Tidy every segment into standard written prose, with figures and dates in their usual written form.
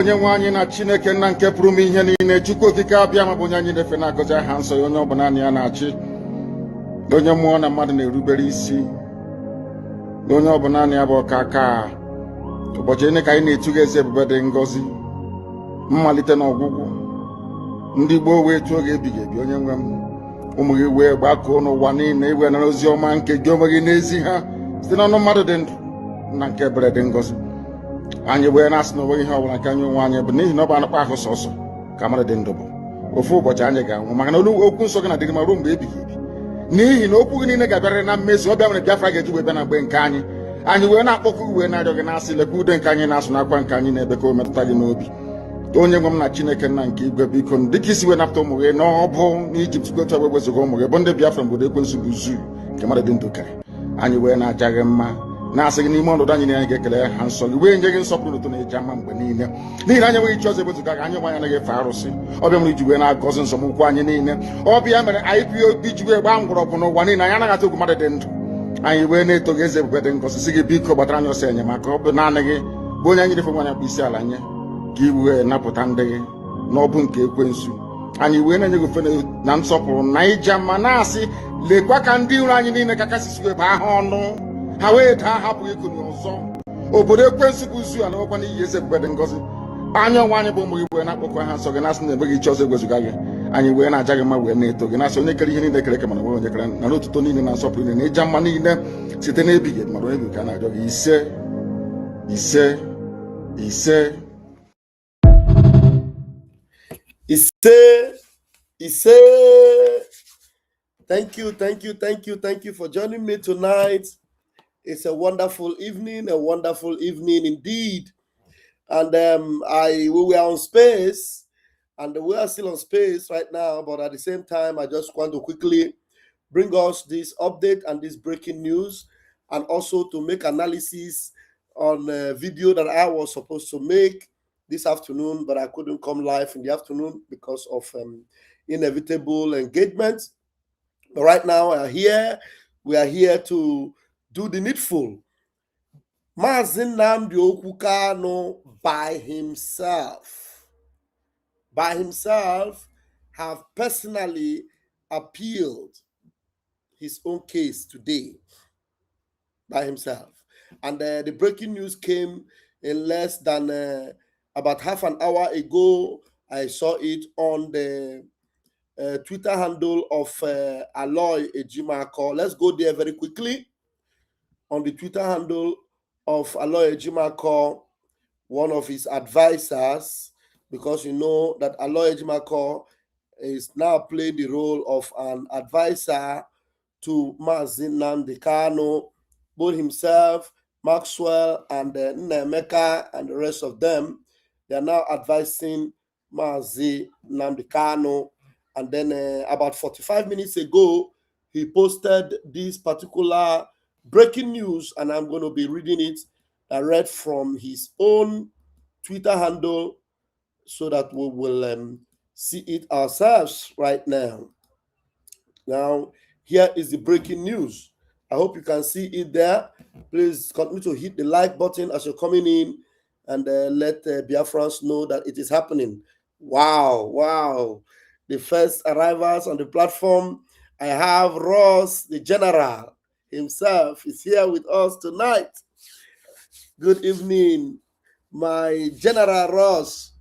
onye nwe anyị na Chineke nna nke pụrụ m ihe niile, Chukwu okike abịa ma bụ onye anyị na-efe na-agọzi aha nsọ ya, onye ọ bụ naanị ya na-achị, onye mmụọ na mmadụ na-erubere isi, onye ọ bụ naanị ya bụ ọka aka. Ụbọchị ene ka anyị na-etuga eze ebube dị ngọzi, mmalite na ọgwụgwụ, ndị gboo wee tụọ oge ebighị ebi. Onye nwe m, ụmụ gị wee gbakọọ n'ụwa niile iwe nara ozi ọma nke gị onwe gị n'ezi ha site n'ọnụ mmadụ dị ndụ na nke ebere dị ngọzi. Anyị wee na-asị na onwe ihe ọbụla nke anyị onwe anyị bụ n'ihi na ọ bụ anụkpa ahụ sọsọ ka mmadụ dị ndụ bụ. Ofu ụbọchị anyị ga-anwụ, maka na okwu nsọ gị na-adịrị ma ruo mgbe ebighị ebi, n'ihi na okwu gị niile ga-abịarịrị na mmezu. Ọ bịa mere Biafra ga-eji wee bịa na mgbe nke anyị. Anyị wee na-akpọkụ gị wee na-arịọ gị na-asị, lekwa ude nke anyị na-asụ n'akwa nke anyị na-ebe ka o metụta gị n'obi. Onye nwe m na Chineke nna nke igwe, biko dịka isi wee napụta ụmụ gị n'ọbụ n'Ijipt gotu wee wezuga ụmụ gị bụ ndị Biafra mgbodo ekwensu bụ zuu nke mmadụ dị ndụ kere. Anyị wee na-aja gị mma, na-asị gị n'ime ọnọdụ anyị anyị ga-ekele ha nsọ gị, wee nye gị nsọpụrụ n'ụtọ na-eji ama mgbe niile, n'ihi na anyị enweghị chi ọzọ ewezuga gị. Anyị nwe anyị anaghị efe arụsị. Ọbịa mere iji wee na-agọzi nsọmụkwụ anyị niile. Ọbịa mere IPOB ji wee gbaa mgbọrọgwụ n'ụwa niile. Anyị anaghị atụ egwu mmadụ dị ndụ. Anyị wee na-eto gị eze ebube dị ngọzi, sị gị biko gbatara anyị ọsọ enyemaka. Ọ bụ naanị gị bụ onye anyị na-efe nwanyị akpụ isi ala nye ka i wee napụta ndị gị n'ọbụ nke ekwensu. Anyị wee na-enye gị ofe na nsọpụrụ na ija mma, na-asị lekwa ka ndị iro anyị niile ka kasị wee baa ha ọnụ, ha wee daa hapụ ịkụnye ọzọ. Obodo ekwensu bụ zu ala nwekwa n'ihi eze ebube dị ngọzi. Anya ọnwa anyị bụ ụmụ gị wee na-akpọkọ ha nsọ gị, na-asị na enweghị chi ọzọ egwezuga gị. Anyị wee na-aja gị mma, wee na-eto gị, na-asị onye kere ihe niile kere eke mana nwe onye kere na n'otuto niile na nsọpụrụ niile na ịja mma niile site n'ebighị ebi, mara onye bi ka na-arịọ gị. Ise ise ise ise. Thank you for joining me tonight. It's a wonderful evening indeed. And we were on space, and we are still on space right now, but at the same time, I just want to quickly bring us this update and this breaking news, and also to make analysis on a video that I was supposed to make this afternoon, but I couldn't come live in the afternoon because of inevitable engagements. But right now, we are here to do the needful. Mazi Nnamdi Kanu by himself have personally appealed his own case today by himself. And the breaking news came in less than about half an hour ago. I saw it on the Twitter handle of Aloy Ejimako. Let's go there very quickly. On the Twitter handle of Aloy Ejimako, one of his advisors, because you know that Aloy Ejimako is now playing the role of an advisor to Mazi Nnamdi Kanu, both himself, Maxwell, and Nnemeka, and the rest of them. They are now advising Mazi Nnamdi Kanu. And then about 45 minutes ago, he posted this particular breaking news, and I'm going to be reading it read from his own Twitter handle so that we will see it ourselves right now. Now, here is the breaking news. I hope you can see it there. Please continue to hit the like button as you're coming in, and let Biafrans know that it is happening. Wow. The first arrivals on the platform, I have Ross, the general himself, is here with us tonight. Good evening, my General Ross.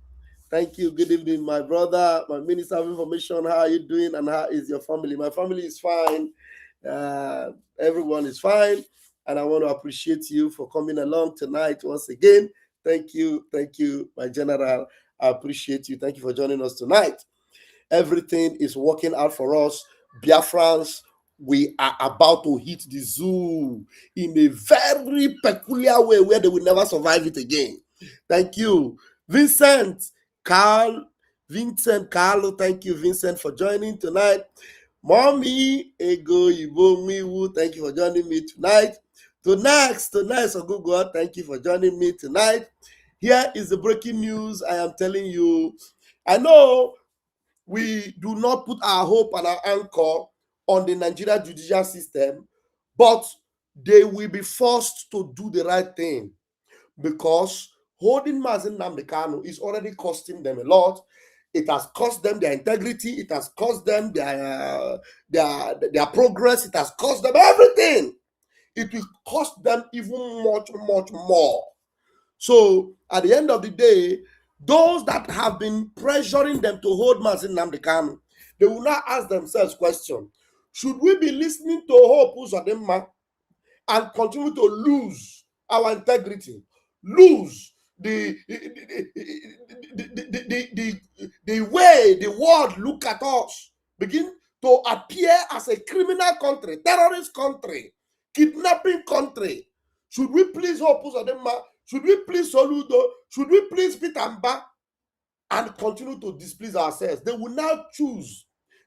Thank you. Good evening, my brother, my Minister of Information. How are you doing, and how is your family? My family is fine. Everyone is fine, and I want to appreciate you for coming along tonight once again. Thank you, my General. I appreciate you. Thank you for joining us tonight. Everything is working out for us. Biafrans, we are about to hit the zoo in a very peculiar way where they will never survive it again. Thank you. Vincent Carlo, thank you, Vincent, for joining tonight. Mommy, Ego Ibo, thank you for joining me tonight. Tonight, so Google, thank you for joining me tonight. Here is the breaking news I am telling you. I know we do not put our hope and our anchor on the Nigeria judicial system, but they will be forced to do the right thing, because holding Mazi Nnamdi Kanu is already costing them a lot. It has cost them their integrity. It has cost them their progress. It has cost them everything. It will cost them even much, much more. So at the end of the day, those that have been pressuring them to hold Mazi Nnamdi Kanu, they will now ask themselves question: should we be listening to Hope Uzodimma and continue to lose our integrity, lose the way the world look at us, begin to appear as a criminal country, terrorist country, kidnapping country? Should we please Hope Uzodimma? Should we please Soludo? Should we please Peter Mba and continue to displease ourselves? They will now choose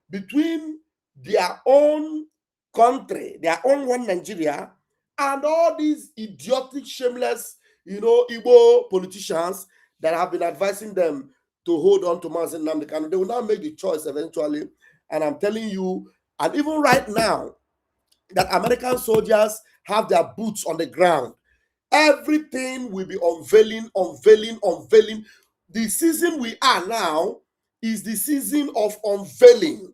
between their own country, their own one Nigeria, and all these idiotic, shameless, Igbo politicians that have been advising them to hold on to Mazi Nnamdi Kanu. They will now make the choice eventually. And I'm telling you, and even right now, that American soldiers have their boots on the ground, everything will be unveiling. The season we are now is the season of unveiling,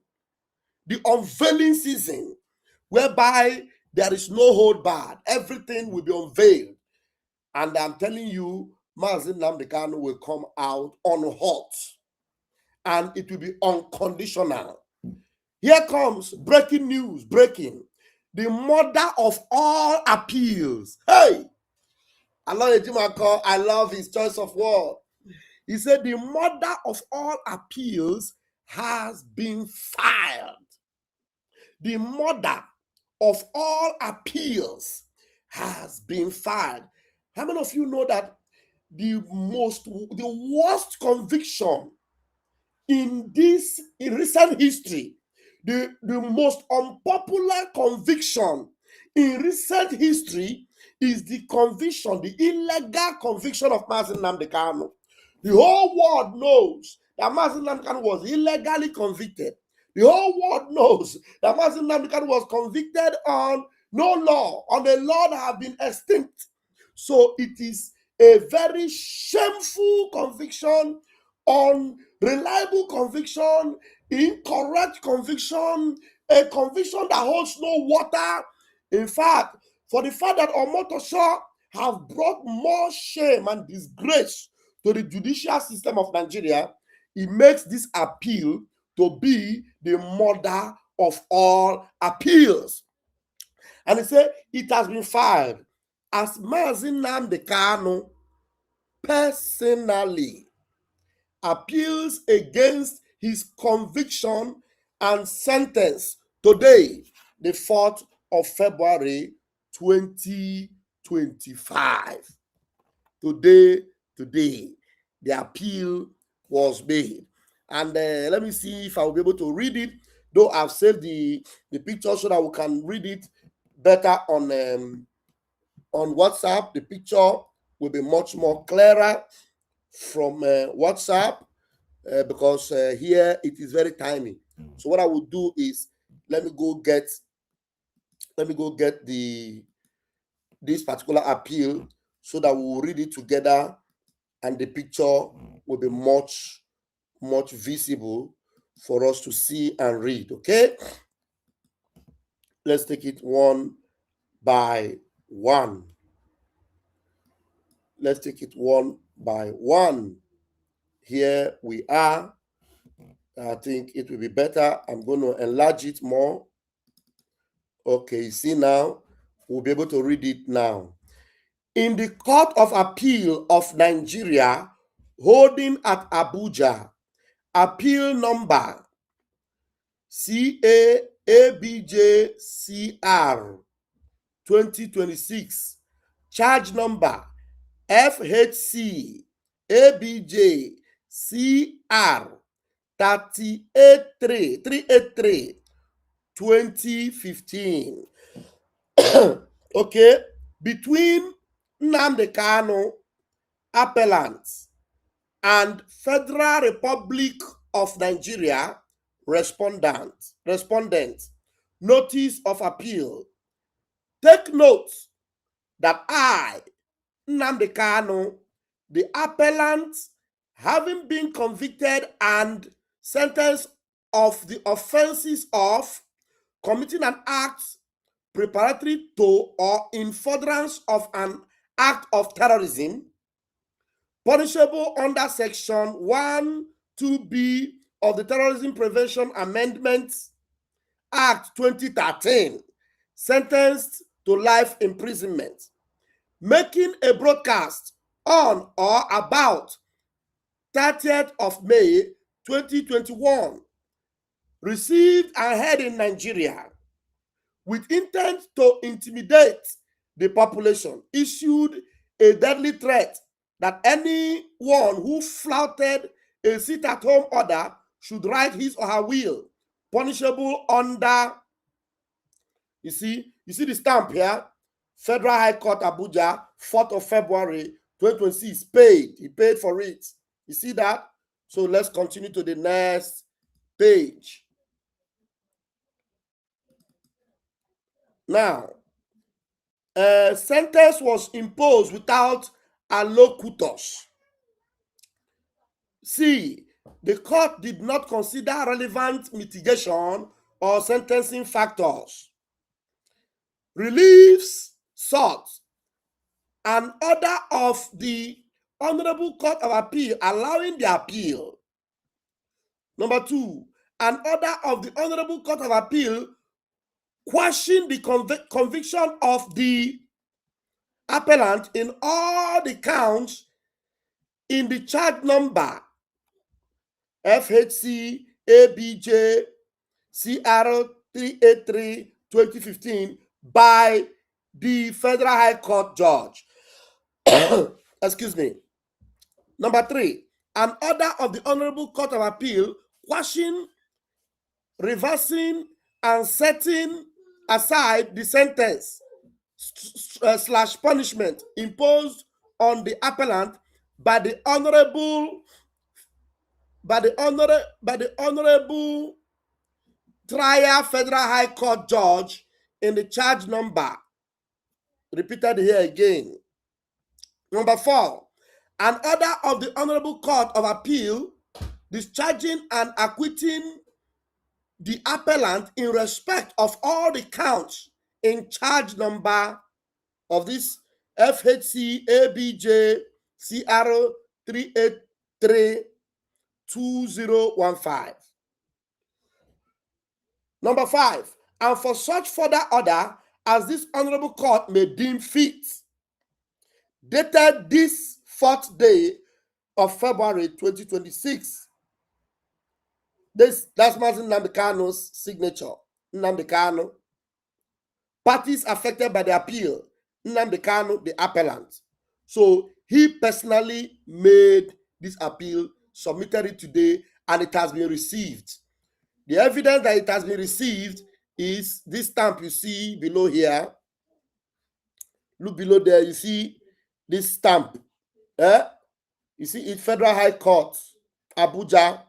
the unveiling season, whereby there is no hold barred. Everything will be unveiled. And I'm telling you, Mazi Nnamdi Kanu will come out on hot, and it will be unconditional. Here comes breaking news, breaking. The mother of all appeals. Hey! I love his choice of word. He said the mother of all appeals has been filed. The mother of all appeals has been filed. How many of you know that the worst conviction in recent history, the most unpopular conviction in recent history is the conviction, the illegal conviction of Mazi Nnamdi Kanu. The whole world knows that Mazi Nnamdi Kanu was illegally convicted. The whole world knows that Mazi Nnamdi Kanu was convicted on no law, on a law that have been extinct. So it is a very shameful conviction, unreliable conviction, incorrect conviction, a conviction that holds no water. In fact, for the fact that Omotosho have brought more shame and disgrace to the judicial system of Nigeria, it makes this appeal to be the mother of all appeals. And he said it has been filed as Mazi Nnamdi Kanu personally appeals against his conviction and sentence today, the 4th of February 2025. Today, the appeal was made. And let me see if I will be able to read it, though I've saved the picture so that we can read it better on WhatsApp. The picture will be much more clearer from WhatsApp because here it is very tiny. So what I will do is let me go get this particular appeal so that we will read it together, and the picture will be much visible for us to see and read. Okay, let's take it one by one. Let's take it one by one. Here we are. I think it will be better. I'm going to enlarge it more. Okay, you see now, we'll be able to read it now. In the Court of Appeal of Nigeria, holding at Abuja, appeal number CAABJCR 2026, charge number FHC ABJCR 383 2015. Okay, between Nnamdi Kanu appellants and Federal Republic of Nigeria respondent, notice of appeal. Take note that I, Nnamdi Kanu, the appellant, having been convicted and sentenced of the offenses of committing an act preparatory to or in furtherance of an act of terrorism, punishable under Section 1(2)(b) of the Terrorism Prevention Amendments Act 2013, sentenced to life imprisonment, making a broadcast on or about 30th of May 2021, received and heard in Nigeria with intent to intimidate the population, issued a deadly threat that anyone who flouted a sit-at-home order should write his or her will, punishable under, you see the stamp here, Federal High Court, Abuja, 4th of February 2026, paid. He paid for it. You see that? So let's continue to the next page. Now, a sentence was imposed without allocutors. C, the court did not consider relevant mitigation or sentencing factors. Reliefs sought. An order of the Honorable Court of Appeal allowing the appeal. Number 2, an order of the Honorable Court of Appeal quashing the conviction of the appellant in all the counts in the charge number FHC ABJ CR 383 2015 by the Federal High Court judge. Excuse me. Number 3, an order of the Honorable Court of Appeal quashing, reversing, and setting aside the sentence / punishment imposed on the appellant by the honorable trial Federal High Court judge in the charge number. Repeated here again. Number 4, an order of the Honorable Court of Appeal discharging and acquitting the appellant in respect of all the counts in charge number of this FHC ABJ CR 383 2015. Number 5, and for such further order as this Honorable Court may deem fit, dated this 4th day of February 2026. That's Mazi Nnamdi Kanu's signature. Nnamdi Kanu. Parties affected by the appeal. Nnamdi Kanu, the appellant. So he personally made this appeal, submitted it today, and it has been received. The evidence that it has been received is this stamp you see below here. Look below there, you see this stamp. You see it, Federal High Court, Abuja.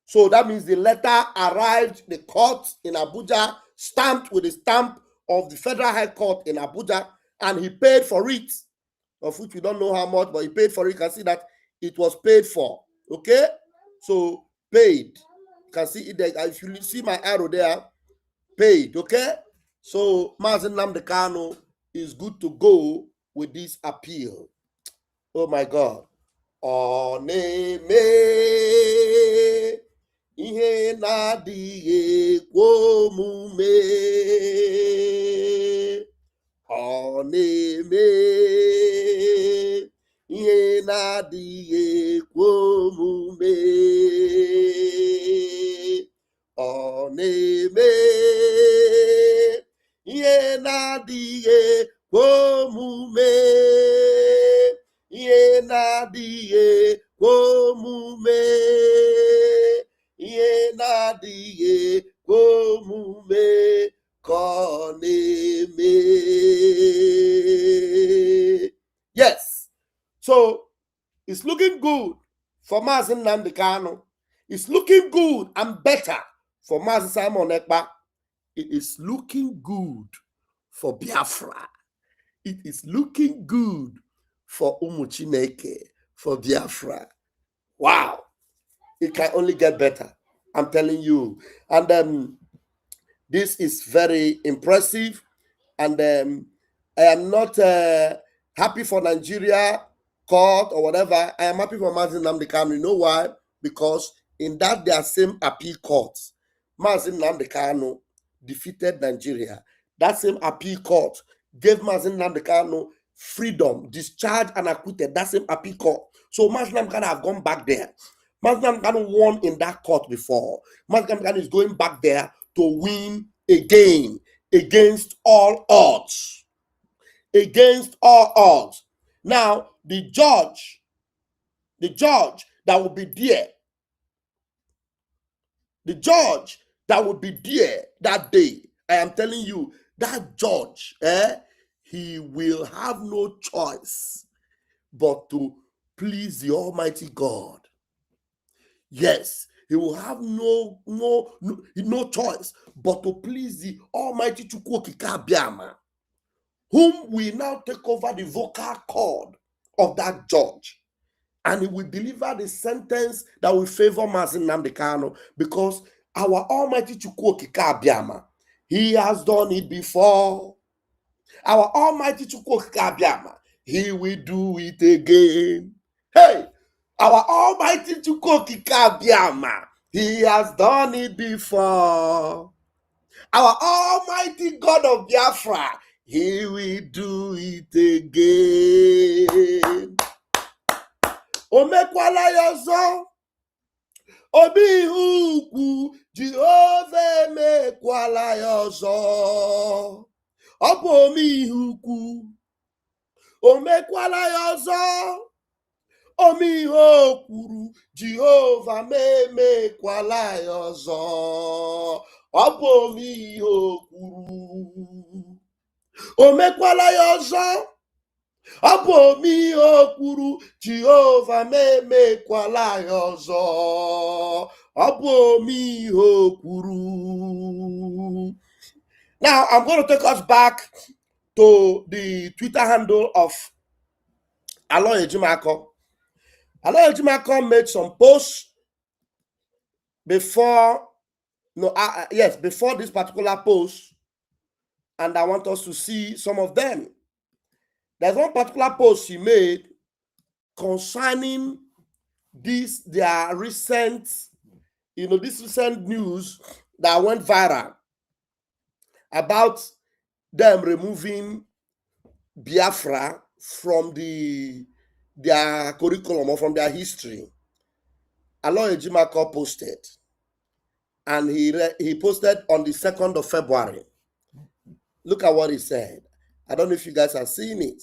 So that means the letter arrived, the court in Abuja, stamped with the stamp of the Federal High Court in Abuja, and he paid for it, of which we don't know how much, but he paid for it. You can see that it was paid for. Okay? So paid. You can see it there. If you see my arrow there, paid. Okay? So Mazi Nnamdi Kanu is good to go with this appeal. Oh my God. Oneme ihe na-adịghị ekwe omume. Ọ na-eme ihe na-adịghị ekwe omume. Ọ na-eme ihe na-adịghị ekwe omume. Ihe na-adịghị ekwe omume. Ihe na-adịghị ekwe omume ka ọ na-eme. Yes. So it's looking good for Mazi Nnamdi Kanu. It's looking good and better for Mazi Simon Ekpa. It is looking good for Biafra. It is looking good for Umu Chineke, for Biafra. Wow. It can only get better. I'm telling you. And this is very impressive. And I am not happy for Nigeria court or whatever. I am happy for Mazi Nnamdi Kanu. You know why? Because in that their same appeal court, Mazi Nnamdi Kanu defeated Nigeria. That same appeal court gave Mazi Nnamdi Kanu freedom, discharged and acquitted. That same appeal court. So Mazi Nnamdi Kanu have gone back there. Mazi Nnamdi Kanu won in that court before. Mazi Nnamdi Kanu is going back there to win again against all odds. Against all odds. Now, the judge that will be there, the judge that will be there that day, I am telling you, that judge, he will have no choice but to please the Almighty God. Yes, he will have no choice but to please the Almighty Chukwokika Biama, whom will now take over the vocal cord of that judge. And he will deliver the sentence that will favor Mazi Nnamdi Kanu, because our Almighty Chukwokika Biama, he has done it before. Our Almighty Chukwokika Biama, he will do it again. Hey! Our Almighty Chukwokika Biama, he has done it before. Our Almighty God of Biafra, he will do it again. Omekwala yozo, obi ukwu, Jehovah emekwala yozo. Obu omi ukwu, omekwala yozo. Omi okwuru, Jehovah memekwala yozo. Obu omi okwuru, omekwala yozo. Obu omi okwuru, Jehovah memekwala yozo. Obu omi okwuru. Now I'm going to take us back to the Twitter handle of Aloy Ejimako. Aloy Ejimako made some posts before this particular post, and I want us to see some of them. There's one particular post he made concerning their recent, this recent news that went viral about them removing Biafra from their curriculum or from their history. Aloy Ejimako posted, and he posted on the 2nd of February. Look at what he said. I don't know if you guys have seen it.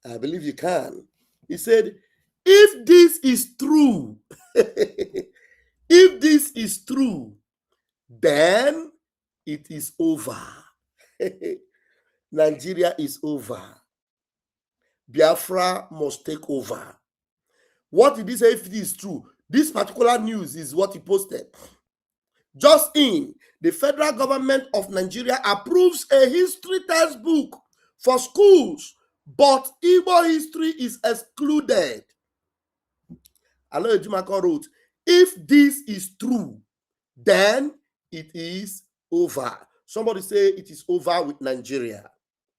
I believe you can. He said, if this is true, if this is true, then it is over. Nigeria is over. Biafra must take over. What did he say if it is true? This particular news is what he posted. Just in, the federal government of Nigeria approves a history textbook for schools, but Igbo history is excluded. Aloy Ejimako wrote, if this is true, then it is over. Somebody say it is over with Nigeria.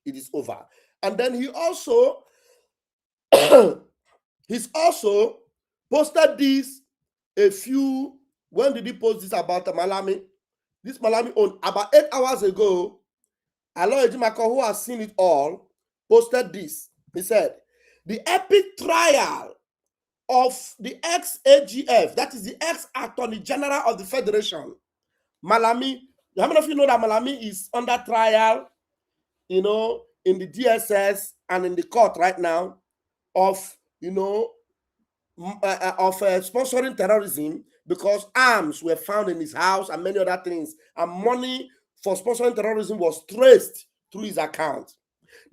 It is over. And then he also he's also posted this when did he post this about Malami? This Malami on about 8 hours ago. Aloy Ejimako, who has seen it all, posted this. He said, the epic trial of the ex-AGF, that is the ex-Attorney General of the Federation, Malami. How many of you know that Malami is under trial, in the DSS and in the court right now of, sponsoring terrorism, because arms were found in his house and many other things, and money for sponsoring terrorism was traced through his account.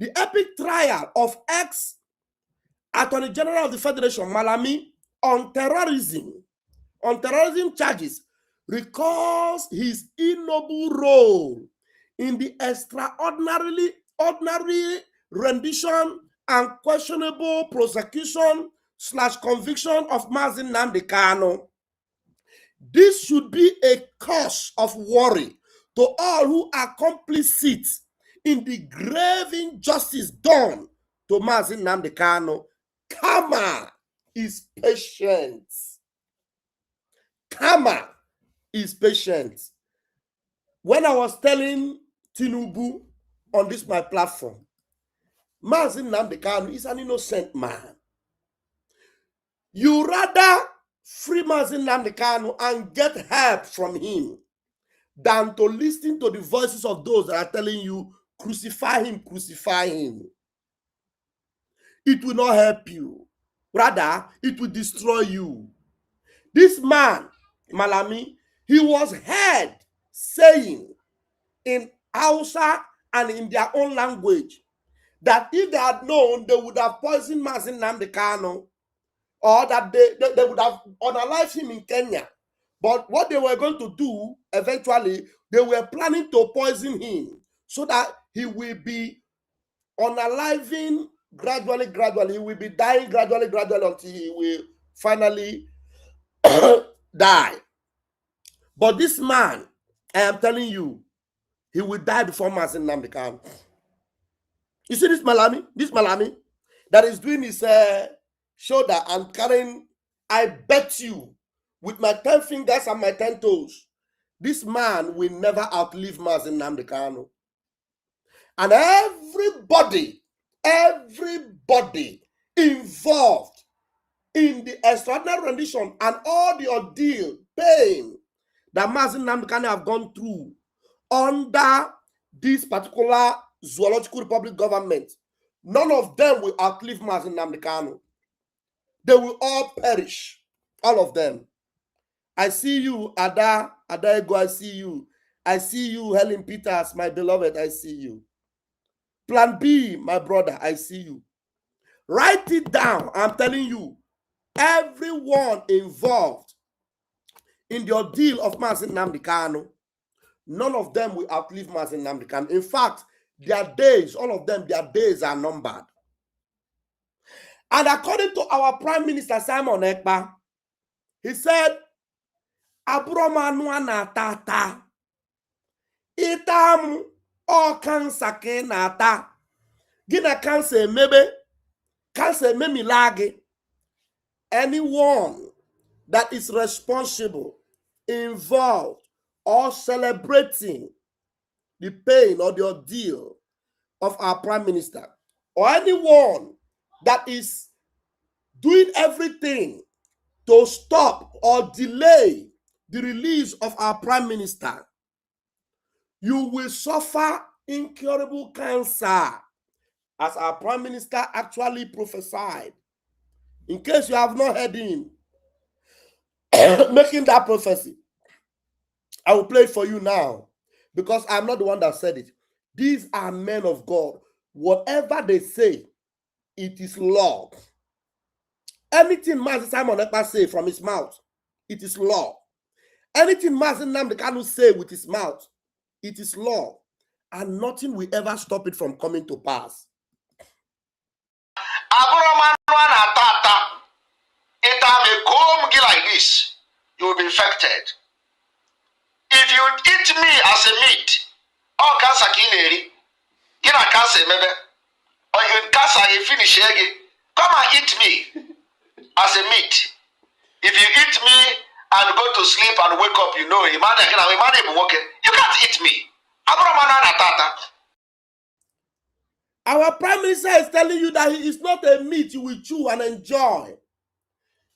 The epic trial of ex-Attorney General of the Federation, Malami, on terrorism charges, recalls his ignoble role in the ordinary rendition and questionable prosecution / conviction of Mazi Nnamdi Kanu. This should be a cause of worry to all who are complicit in the grave injustice done to Mazi Nnamdi Kanu. Karma is patient. Karma is patient. When I was telling Tinubu on this my platform, Mazi Nnamdi Kanu is an innocent man. You rather free Mazi Nnamdi Kanu and get help from him than to listen to the voices of those that are telling you, crucify him, crucify him. It will not help you. Rather, it will destroy you. This man, Malami, he was heard saying in Hausa and in their own language that if they had known, they would have poisoned Mazi Nnamdi Kanu, or that they would have unalived him in Kenya. But what they were going to do, eventually, they were planning to poison him so that he will be unaliving gradually. He will be dying gradually until he will finally die. But this man, I am telling you, he will die before Mazi Nnamdi Kanu. You see this Malami that is doing his shoulder and carrying, I bet you, with my 10 fingers and my 10 toes, this man will never outlive Mazi Nnamdi Kanu. And everybody involved in the extraordinary rendition and all the ordeal, pain that Mazi Nnamdi Kanu have gone through under this particular Zoological Republic government, none of them will outlive Mazi Nnamdi Kanu. They will all perish, all of them. I see you, Ada Ego, I see you. I see you, Helen Peters, my beloved, I see you. Plan B, my brother, I see you. Write it down. I'm telling you, everyone involved in the ordeal of Mazi Nnamdi Kanu, none of them will outlive Mazi Nnamdi Kanu. In fact, their days, all of them, their days are numbered. And according to our Prime Minister Simon Ekpa, he said, Abromanu na tata, itam o kansa ke na ta, gina kansa mebe, kansa memilage. Anyone that is responsible, involved, or celebrating the pain or the ordeal of our Prime Minister, or anyone that is doing everything to stop or delay the release of our Prime Minister, you will suffer incurable cancer, as our Prime Minister actually prophesied. In case you have not heard him making that prophecy, I will play it for you now, because I'm not the one that said it. These are men of God. Whatever they say, it is law. Anything Mazi Simon Ekpa say from his mouth, it is law. Anything Mazi Nnamdi Kanu say with his mouth, it is law. And nothing will ever stop it from coming to pass. Like this, you will be infected. If you eat me as a meat, all cancer kineri, you know cancer maybe, or you cancer you finish again. Come and eat me as a meat. If you eat me and go to sleep and wake up, you know, you can't eat me. Our Prime Minister is telling you that he is not a meat you will chew and enjoy.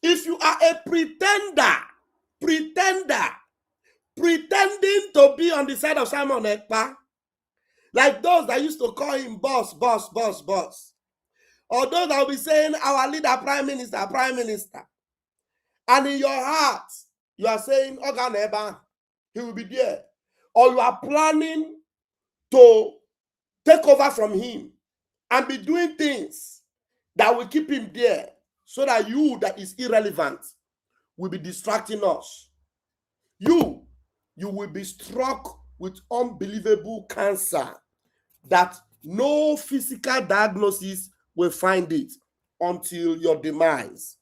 If you are a pretending to be on the side of Simon Ekpa, like those that used to call him boss, or those that will be saying our leader, Prime Minister, and in your heart, you are saying, Oganeba, he will be there, or you are planning to take over from him and be doing things that will keep him there, so that you that is irrelevant will be distracting us. You will be struck with unbelievable cancer that no physical diagnosis will find it. until your demise.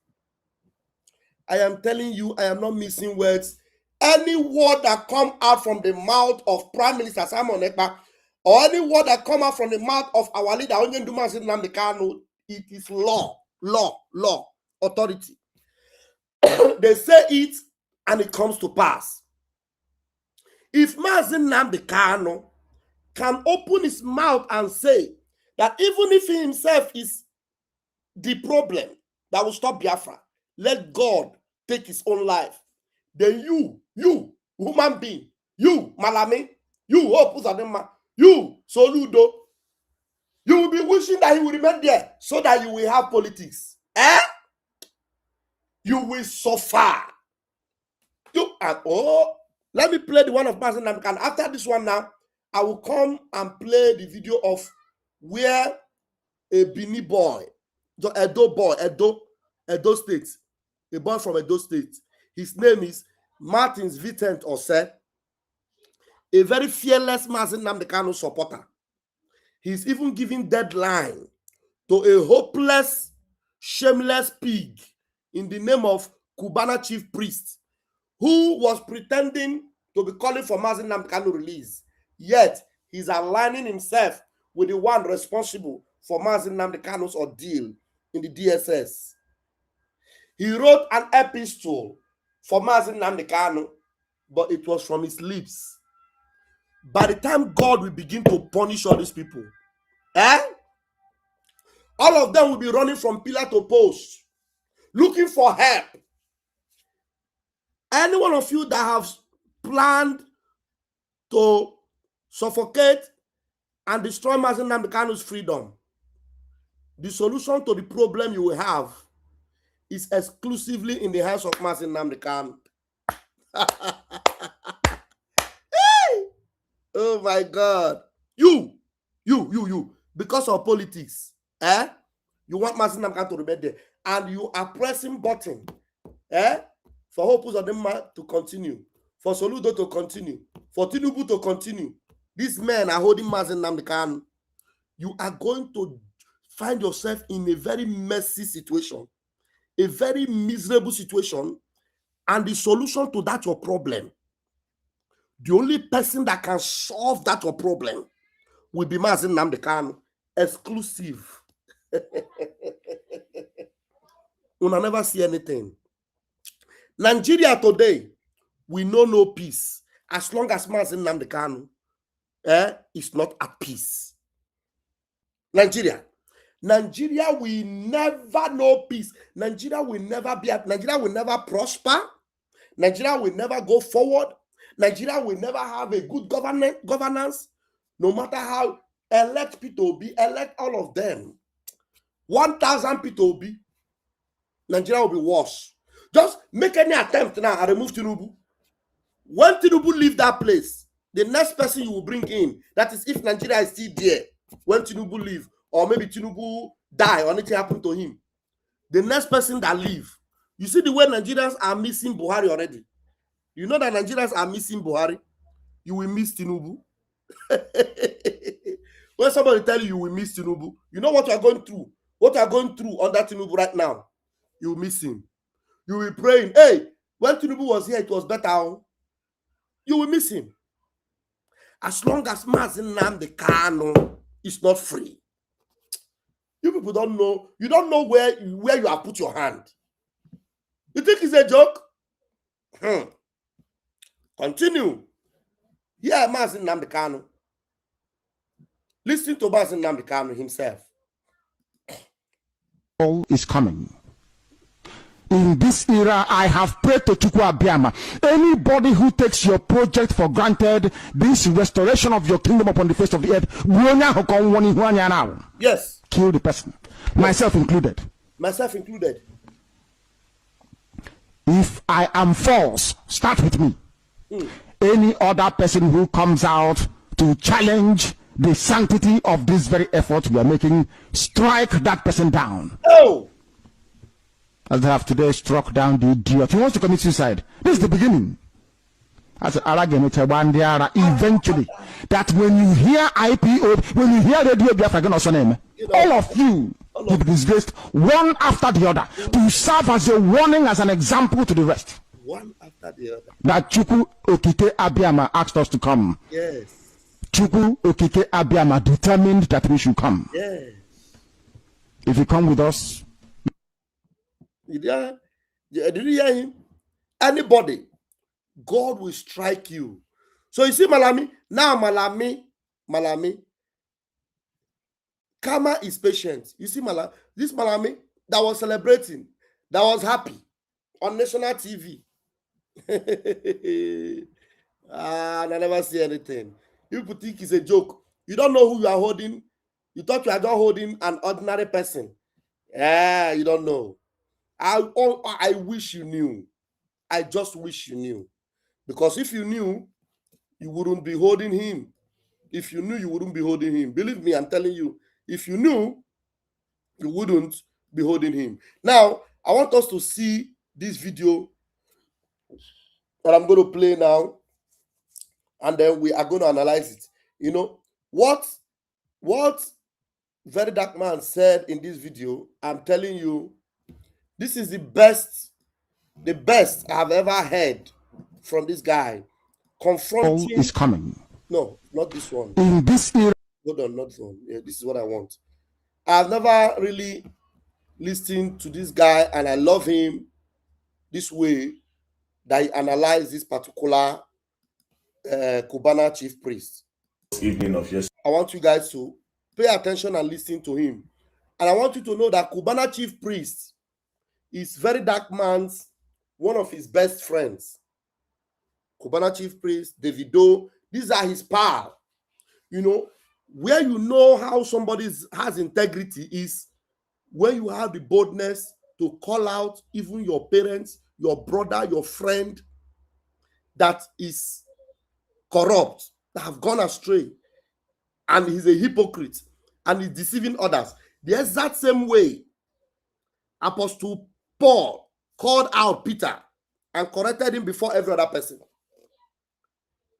I am telling you, I am not missing words. Any word that come out from the mouth of Prime Minister Simon Ekpa, or any word that come out from the mouth of our leader, Mazi Nnamdi Kanu, it is law, authority. They say it and it comes to pass. If Mazi Nnamdi Kanu can open his mouth and say that even if he himself is the problem that will stop Biafra, let God take his own life, then you, human being, you, Malami, you, Hope Uzodinma, you, Soludo, you will be wishing that he will remain there so that you will have politics. You will suffer. Let me play the one of Mazi Nnamdi Kanu. After this one now, I will come and play the video of where a Bini boy, the Edo State, a boy from Edo State, his name is Martins Vincent Ose, a very fearless Mazi Nnamdi Kanu supporter. He's even giving deadline to a hopeless, shameless pig in the name of Cubana chief priest, who was pretending to be calling for Mazi Nnamdi Kanu release. Yet, he's aligning himself with the one responsible for Mazi Nnamdi Kanu's ordeal in the DSS. He wrote an epistle for Mazi Nnamdi Kanu, but it was from his lips. By the time God will begin to punish all these people, all of them will be running from pillar to post, looking for help. Any one of you that have planned to suffocate and destroy Mazi Nnamdi Kanu's freedom, the solution to the problem you will have is exclusively in the hands of Mazi Nnamdi Kanu. Oh my God. You, because of politics, you want Mazi Nnamdi Kanu to remain there, and you are pressing button, for Hope Uzodinma to continue, for Soludo to continue, for Tinubu to continue. These men are holding Mazi Nnamdi Kanu. You are going to find yourself in a very messy situation, a very miserable situation, and the solution to that your problem, the only person that can solve that your problem will be Mazi Nnamdi Kanu, exclusive. You will never see anything. Nigeria today, we know no peace as long as Mazi Nnamdi Kanu is not at peace. Nigeria will never know peace. Nigeria will never prosper. Nigeria will never go forward. Nigeria will never have a good governance, no matter how elect people be, elect all of them. 1,000 people be, Nigeria will be worse. Just make any attempt now and remove Tinubu. When Tinubu leave that place, the next person you will bring in, that is if Nigeria is still there, when Tinubu leave, or maybe Tinubu die or anything happen to him, the next person that leave, you see the way Nigerians are missing Buhari already. You know that Nigerians are missing Buhari. You will miss Tinubu. When somebody tell you will miss Tinubu, you know what you are going through. What you are going through under Tinubu right now, you will miss him. You will be praying, hey, when Tinubu was here, it was better. You will miss him. As long as Mazi Nnamdi Kanu is not free, you people don't know. You don't know where you have put your hand. You think it's a joke? Continue. Yeah, Mazi Nnamdi Kanu. Listen to Mazi Nnamdi Kanu himself. All is coming. In this era, I have prayed to Chukwu Abiyama. Anybody who takes your project for granted, this restoration of your kingdom upon the face of the earth, yes, kill the person. Yes. Myself included. Myself included. If I am false, start with me. Any other person who comes out to challenge the sanctity of this very effort we are making, strike that person down. Oh! As they have today struck down the idiot. He wants to commit suicide. This is the beginning. As eventually, that when you hear IPO, when you hear Radio Biafra, all of you, to be disgraced, one after the other, to serve as a warning, as an example to the rest. One after the other. That Chukwu Okike Abiyama asked us to come. Yes. Chukwu Okike Abiyama determined that we should come. Yes. If you come with us. Did you hear him? Anybody, God will strike you. So you see, Malami, now Malami, Karma is patient. You see, this Malami that was celebrating, that was happy on national TV. I never see anything. People think it's a joke. You don't know who you are holding. You thought you are just holding an ordinary person. Yeah, you don't know. I wish you knew. I just wish you knew. Because if you knew, you wouldn't be holding him. If you knew, you wouldn't be holding him. Believe me, I'm telling you. If you knew, you wouldn't be holding him. Now, I want us to see this video that I'm going to play now. And then we are going to analyze it. You know, what Very Dark Man said in this video, I'm telling you, this is the best I've ever heard from this guy. Confronting is coming. No, not this one. In this era. Hold on, not this one. Yeah, this is what I want. I've never really listened to this guy, and I love him this way that he analyzed this particular Cubana chief priest. Evening of yesterday. I want you guys to pay attention and listen to him. And I want you to know that Cubana chief priest is Very Dark Man's one of his best friends. Cubana chief priest, Davido, these are his pals. You know, where you know how somebody has integrity is when you have the boldness to call out even your parents, your brother, your friend that is corrupt, that have gone astray, and he's a hypocrite, and he's deceiving others. The exact same way Apostle Paul called out Peter and corrected him before every other person.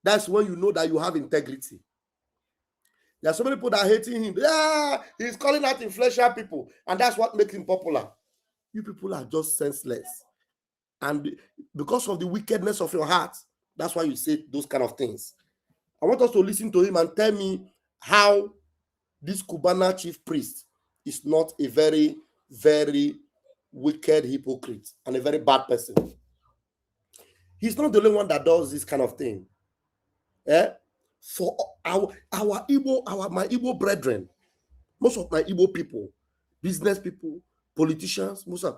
That's when you know that you have integrity. There are so many people that are hating him. Yeah, he's calling out influential people, and that's what makes him popular. You people are just senseless. And because of the wickedness of your heart, that's why you say those kind of things. I want us to listen to him and tell me how this Cubana chief priest is not a very, very wicked hypocrite and a very bad person. He's not the only one that does this kind of thing. For my Igbo brethren, most of my Igbo people, business people, politicians, most times,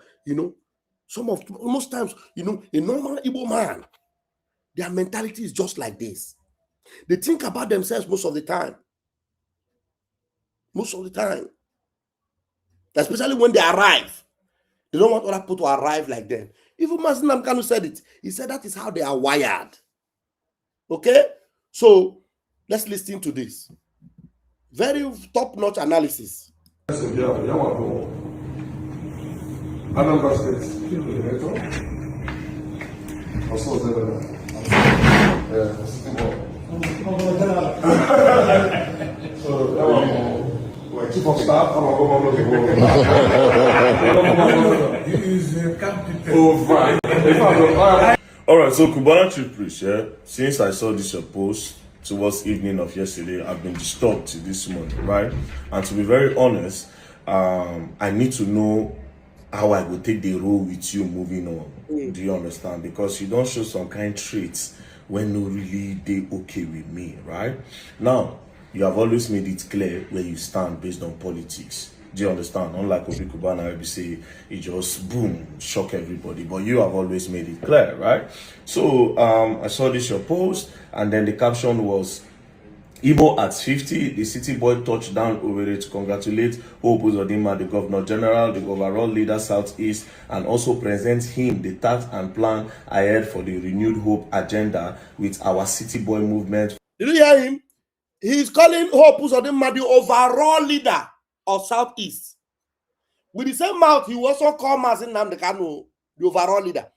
a normal Igbo man, their mentality is just like this. They think about themselves most of the time. Most of the time. Especially when they arrive. They don't want other people to arrive like them. Even Mazi Nnamdi Kanu said it. He said that is how they are wired. Okay? So, let's listen to this. Very top-notch analysis. Chief of staff, All right, so Cubana chief priest, yeah. Since I saw this post towards evening of yesterday, I've been disturbed to this morning, right? And to be very honest, I need to know how I will take the role with you moving on. Do you understand? Because you don't show some kind of traits when no really they okay with me, right? Now, you have always made it clear where you stand based on politics. Do you understand? Unlike Obi Cubana, I say it just boom, shock everybody. But you have always made it clear, right? So I saw this your post, and then the caption was Igbo at 50, the city boy touched down Owerri to congratulate Hope Uzodinma, the Governor General, the overall leader Southeast, and also present him the task and plan ahead for the renewed hope agenda with our city boy movement. Did you hear him? He's calling Hope Uzodinma the overall leader of Southeast. With the same mouth, he also called Mazi Nnamdi Kanu the overall leader.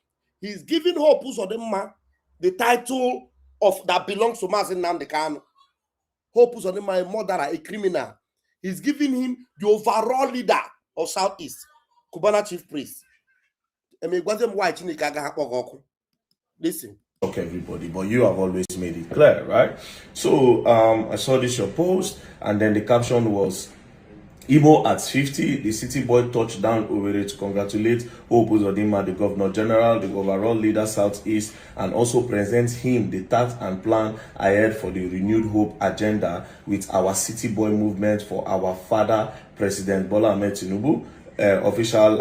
He's giving Hope Uzodinma the title of that belongs to Mazi Nnamdi Kanu. Hope Uzodinma, a murderer, a criminal. He's giving him the overall leader of Southeast, Cubana chief priest. Listen. Okay, everybody, but you have always made it clear, right? So I saw this your post, and then the caption was Igbo at 50, the city boy touched down Owerri to congratulate Hope Uzodinma, the governor general, the overall leader Southeast, and also present him the task and plan ahead for the renewed hope agenda with our city boy movement for our father, President Bola Ahmed Tinubu. Official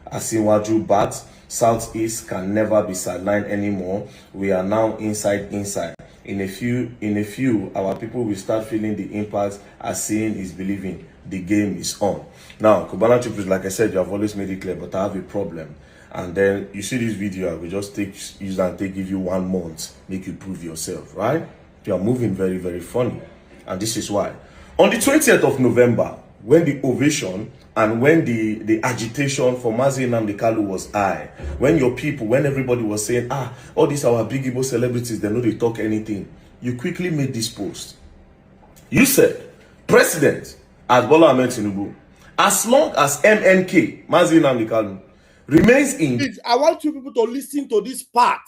Asinwaju Bat, Southeast can never be sidelined anymore. We are now inside. In a few, our people will start feeling the impact as seeing is believing. The game is on. Now, Cubana Chief, like I said, you have always made it clear, but I have a problem. And then you see this video, I will just give you 1 month, make you prove yourself, right? You are moving very, very funny. And this is why. On the 20th of November, when the ovation and when the agitation for Mazi Nnamdi Kanu was high, when your people, when everybody was saying, all these our big Igbo celebrities, they know they talk anything, you quickly made this post. You said, President as Bola Ahmed Tinubu, as long as MNK, Mazi Nnamdi Kanu, remains in... Please, I want you people to listen to this part.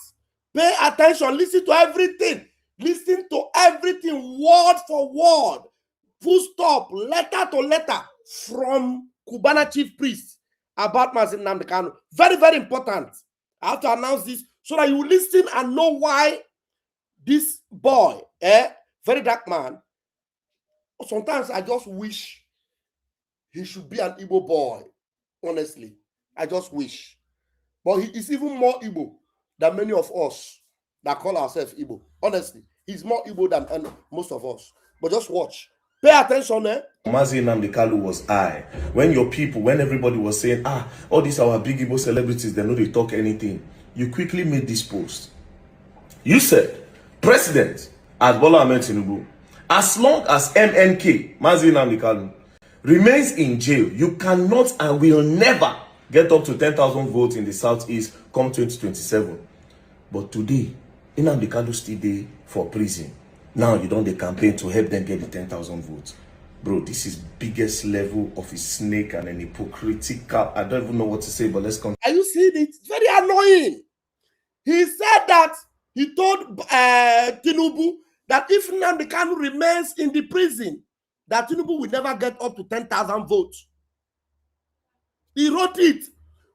Pay attention, listen to everything. Listen to everything, word for word. Full stop, letter to letter from Cubana chief priest about Mazi Nnamdi Kanu. Very, very important. I have to announce this so that you listen and know why this boy, very dark man, sometimes I just wish he should be an Igbo boy. Honestly, I just wish. But he is even more Igbo than many of us that call ourselves Igbo. Honestly, he's more Igbo than most of us. But just watch. Pay attention, Mazi Nnamdi Kanu was high. When your people, when everybody was saying, all these our big Igbo celebrities, they know they talk anything, you quickly made this post. You said, President as Bola Ahmed Tinubu, as long as MNK, Mazi Nnamdi Kanu, remains in jail, you cannot and will never get up to 10,000 votes in the Southeast come 2027. But today, Nnamdi Kanu still there for prison. Now you don't campaign to help them get the 10,000 votes. Bro, this is biggest level of a snake and an hypocritical. I don't even know what to say, but let's continue. Are you seeing it? It's very annoying. He said that he told Tinubu that if Nnamdi Kanu remains in the prison, that Tinubu will never get up to 10,000 votes. He wrote it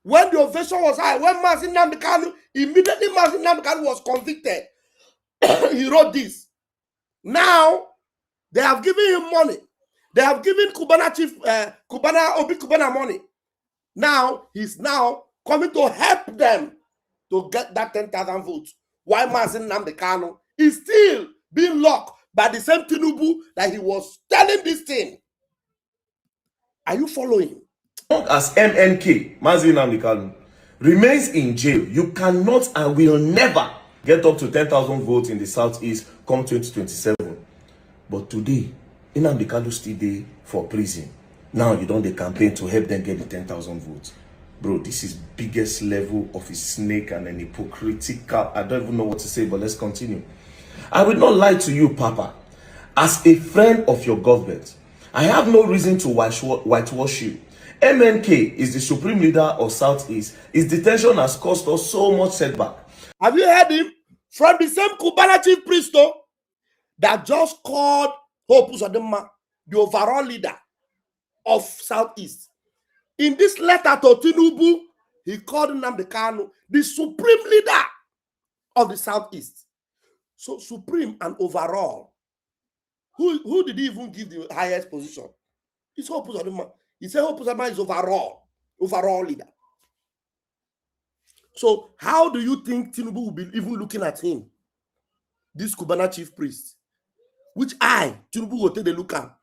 when the ovation was high. When Mazi Nnamdi Kanu, immediately Mazi Nnamdi Kanu was convicted, he wrote this. Now, they have given him money. They have given Cubana chief, Cubana money. Now, he's now coming to help them to get that 10,000 votes. Why Mazi Nnamdi Kanu is still being locked by the same Tinubu that he was telling this thing. Are you following? As MNK, Mazi Nnamdi Kanu, remains in jail, you cannot and will never get up to 10,000 votes in the Southeast come 2027. But today, Nnamdi Kanu still there for prison. Now you don't campaign to help them get the 10,000 votes. Bro, this is biggest level of a snake and an hypocritical. I don't even know what to say, but let's continue. I will not lie to you, Papa. As a friend of your government, I have no reason to whitewash you. MNK is the supreme leader of Southeast. His detention has caused us so much setback. Have you heard him? From the same Cubana chief priest that just called Hope Uzodinma the overall leader of Southeast. In this letter to Tinubu, he called Nnamdi Kanu the supreme leader of the Southeast. So supreme and overall. Who did he even give the highest position? It's Hope Uzodinma. He said Hope Uzodinma is overall leader. So how do you think Tinubu will be even looking at him? This Cubana chief priest. Which Tinubu will take a look at.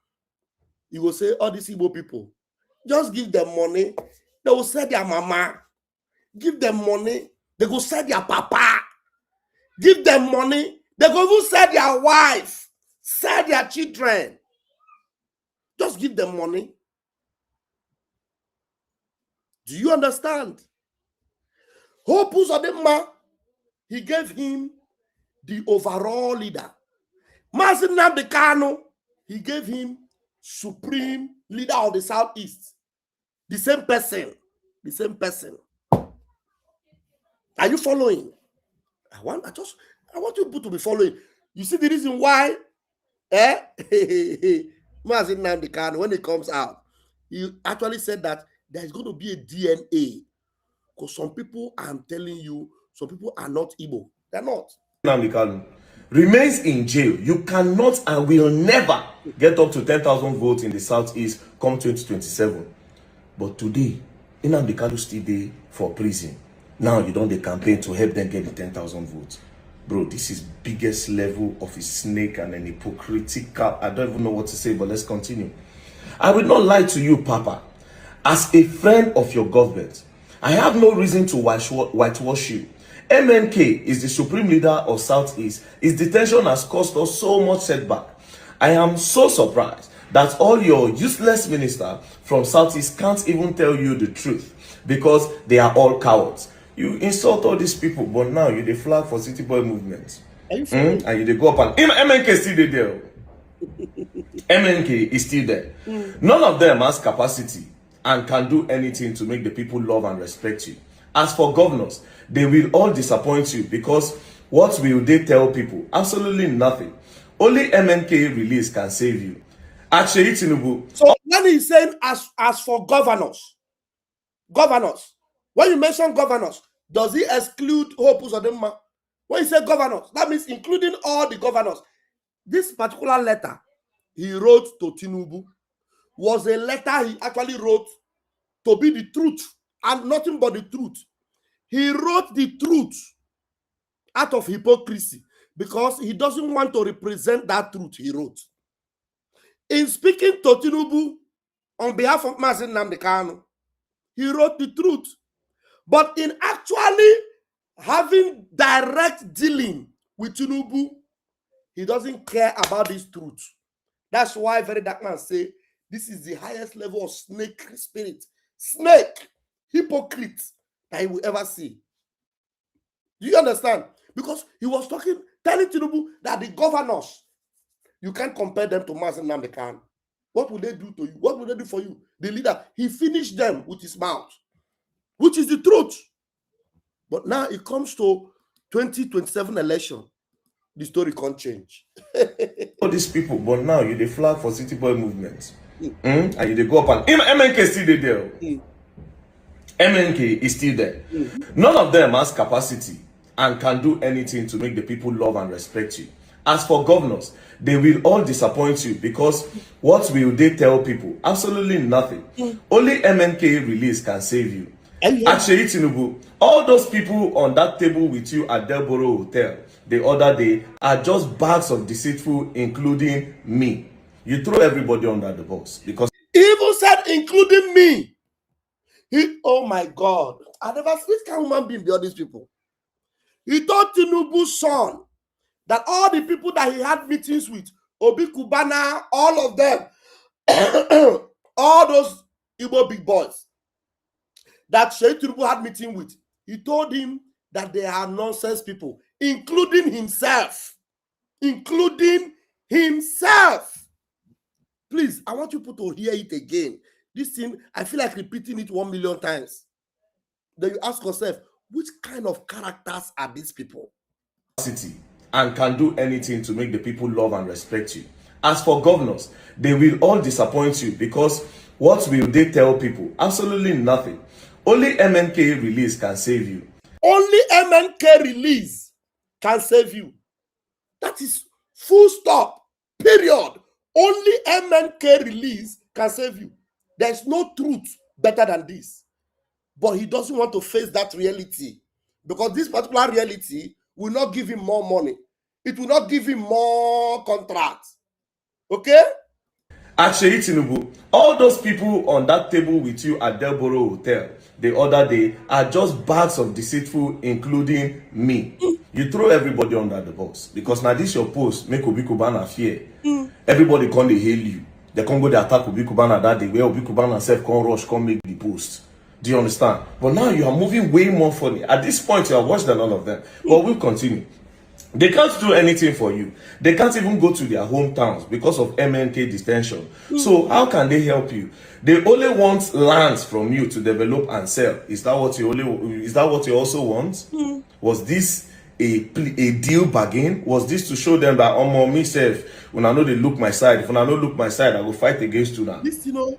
He will say, all these Igbo people, just give them money. They will sell their mama. Give them money. They go sell their papa. Give them money. They go even sell their wife. Sell their children. Just give them money. Do you understand? Hope Uzodinma, he gave him the overall leader. Mazi Nnamdi Kanu, he gave him supreme leader of the Southeast. The same person. The same person. Are you following? I want you people to be following. You see the reason why? Mazi Nnamdi Kanu, when it comes out, he actually said that there's going to be a DNA. Because some people, I'm telling you, some people are not Igbo. They're not. Nnamdi Kanu remains in jail. You cannot and will never get up to 10,000 votes in the Southeast come 2027. But today, Nnamdi Kanu still there for prison. Now you don't campaign to help them get the 10,000 votes. Bro, this is biggest level of a snake and an hypocritical. I don't even know what to say, but let's continue. I will not lie to you, Papa. As a friend of your government, I have no reason to whitewash you. MNK is the supreme leader of Southeast. His detention has caused us so much setback. I am so surprised that all your useless ministers from Southeast can't even tell you the truth because they are all cowards. You insult all these people, but now you the flag for City Boy movement. And you they go up and MNK is still there. MNK is still there. None of them has capacity and can do anything to make the people love and respect you. As for governors, they will all disappoint you because what will they tell people? Absolutely nothing. Only MNK release can save you. Actually, Tinubu. So when he's saying as for governors, when you mention governors, does he exclude Hope Uzodinma? When you say governors, that means including all the governors. This particular letter he wrote to Tinubu was a letter he actually wrote to be the truth and nothing but the truth. He wrote the truth out of hypocrisy because he doesn't want to represent that truth he wrote. In speaking to Tinubu on behalf of Mazi Nnamdi Kanu, he wrote the truth. But in actually having direct dealing with Tinubu, he doesn't care about this truth. That's why very dark man say this is the highest level of snake spirit, snake, hypocrite that he will ever see. Do you understand? Because he was telling Tinubu that the governors, you can't compare them to Mazi Nnamdi Kanu. What will they do to you? What will they do for you? The leader, he finished them with his mouth, which is the truth. But now it comes to 2027 election, the story can't change. All these people, but now you the flag for City Boy movement. And you they go up and MNK is still there. MNK is still there. None of them has capacity and can do anything to make the people love and respect you. As for governors, they will all disappoint you because what will they tell people? Absolutely nothing. Only MNK release can save you. Actually, Tinubu, all those people on that table with you at Delboro Hotel the other day are just bags of deceitful, including me. You throw everybody under the bus because he even said, including me. Oh my God, I never seen this kind of human being beyond these people. He told Tinubu's son that all the people that he had meetings with, Obi Kubana, all of them, all those Igbo big boys that Sheikh Tinubu had meeting with, he told him that they are nonsense people, including himself. Including himself. Please, I want you people to hear it again. This thing, I feel like repeating it 1 million times. Then you ask yourself, which kind of characters are these people? And can do anything to make the people love and respect you. As for governors, they will all disappoint you because what will they tell people? Absolutely nothing. Only MNK release can save you. Only MNK release can save you. That is full stop, period. Only MNK release can save you. There's no truth better than this. But he doesn't want to face that reality because this particular reality will not give him more money. It will not give him more contracts. Okay? Actually, Tinubu, all those people on that table with you at Delboro Hotel the other day are just bags of deceitful, including me. You throw everybody under the bus because now this your post make Obi Kubana fear. Everybody come they hail you. They can't go to attack Obi Kubana that day where Obi Kubana self come rush, come make the post. Do you understand? But now you are moving way more funny. At this point, you are worse than all of them. But we'll continue. They can't do anything for you. They can't even go to their hometowns because of MNK detention. So how can they help you? They only want lands from you to develop and sell. Is that what you also want? Was this a deal bargain? Was this to show them that me self, when I know they look my side, if I know look my side, I will fight against you now? This, you know.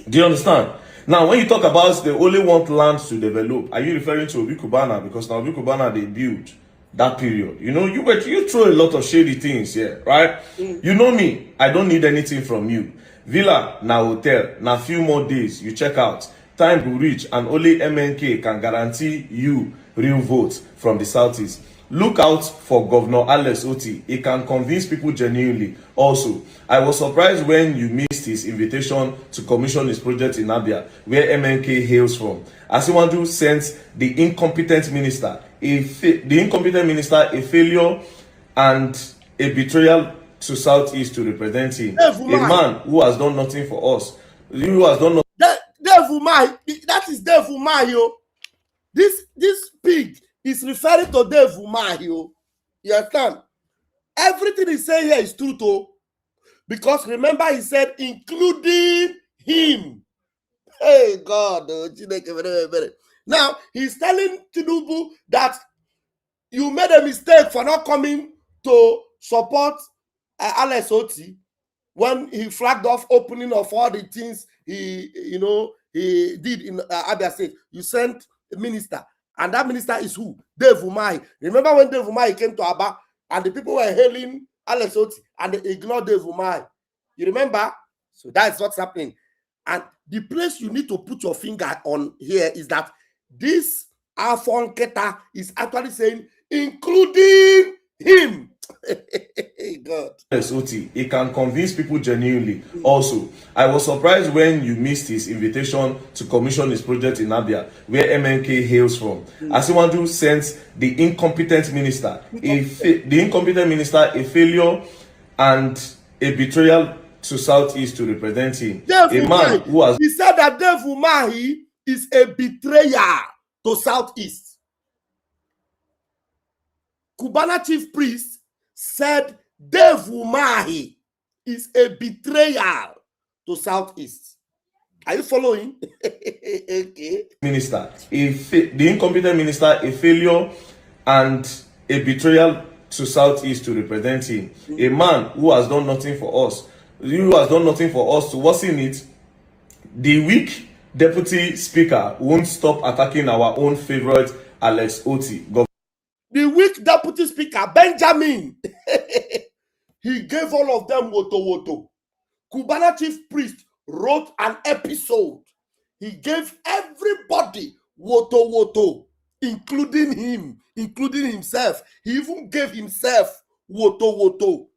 Do you understand? Now, when you talk about they only want lands to develop, are you referring to Obi Kubana? Because now Obi Kubana they build that period. You know, you throw a lot of shady things here, right? You know me, I don't need anything from you. Villa, now hotel, now few more days, you check out. Time will reach and only MNK can guarantee you real votes from the Southeast. Look out for Governor Alex Oti. He can convince people genuinely. Also, I was surprised when you missed his invitation to commission his project in Abia, where MNK hails from. Asiwaju sent the incompetent minister a failure and a betrayal to Southeast to represent him. A man who has done nothing for us. Who has done nothing. That is Dave Umar, yo. This pig is referring to Dave Umar, yo. You understand? Everything he's saying here is true, too. Because remember, he said, including him. Hey, God. Now, he's telling Tinubu that you made a mistake for not coming to support Alex Oti when he flagged off opening of all the things he did in Abia State. You sent a minister, and that minister is who? Dave Umar. Remember when Dave Umar came to Aba, and the people were hailing Alex Oti, and they ignored Dave Umar. You remember? So that's what's happening. And the place you need to put your finger on here is that this Afon Keta is actually saying, including him. God. Yes, Oti. He can convince people genuinely. Also, I was surprised when you missed his invitation to commission his project in Abia, where MNK hails from. Asiwaju sent the incompetent minister a failure and a betrayal to Southeast to represent him. He said that Dave Umar is a betrayer to Southeast. Cubana chief priest said Dave Umar is a betrayal to Southeast. Are you following? Okay. Minister, the incompetent minister, a failure and a betrayal to Southeast to represent him. A man who has done nothing for us. Who has done nothing for us to worsen it. The weak deputy speaker won't stop attacking our own favorite Alex Oti. The weak deputy speaker, Benjamin, he gave all of them woto. Cubana chief priest wrote an episode. He gave everybody woto, including him, including himself. He even gave himself woto.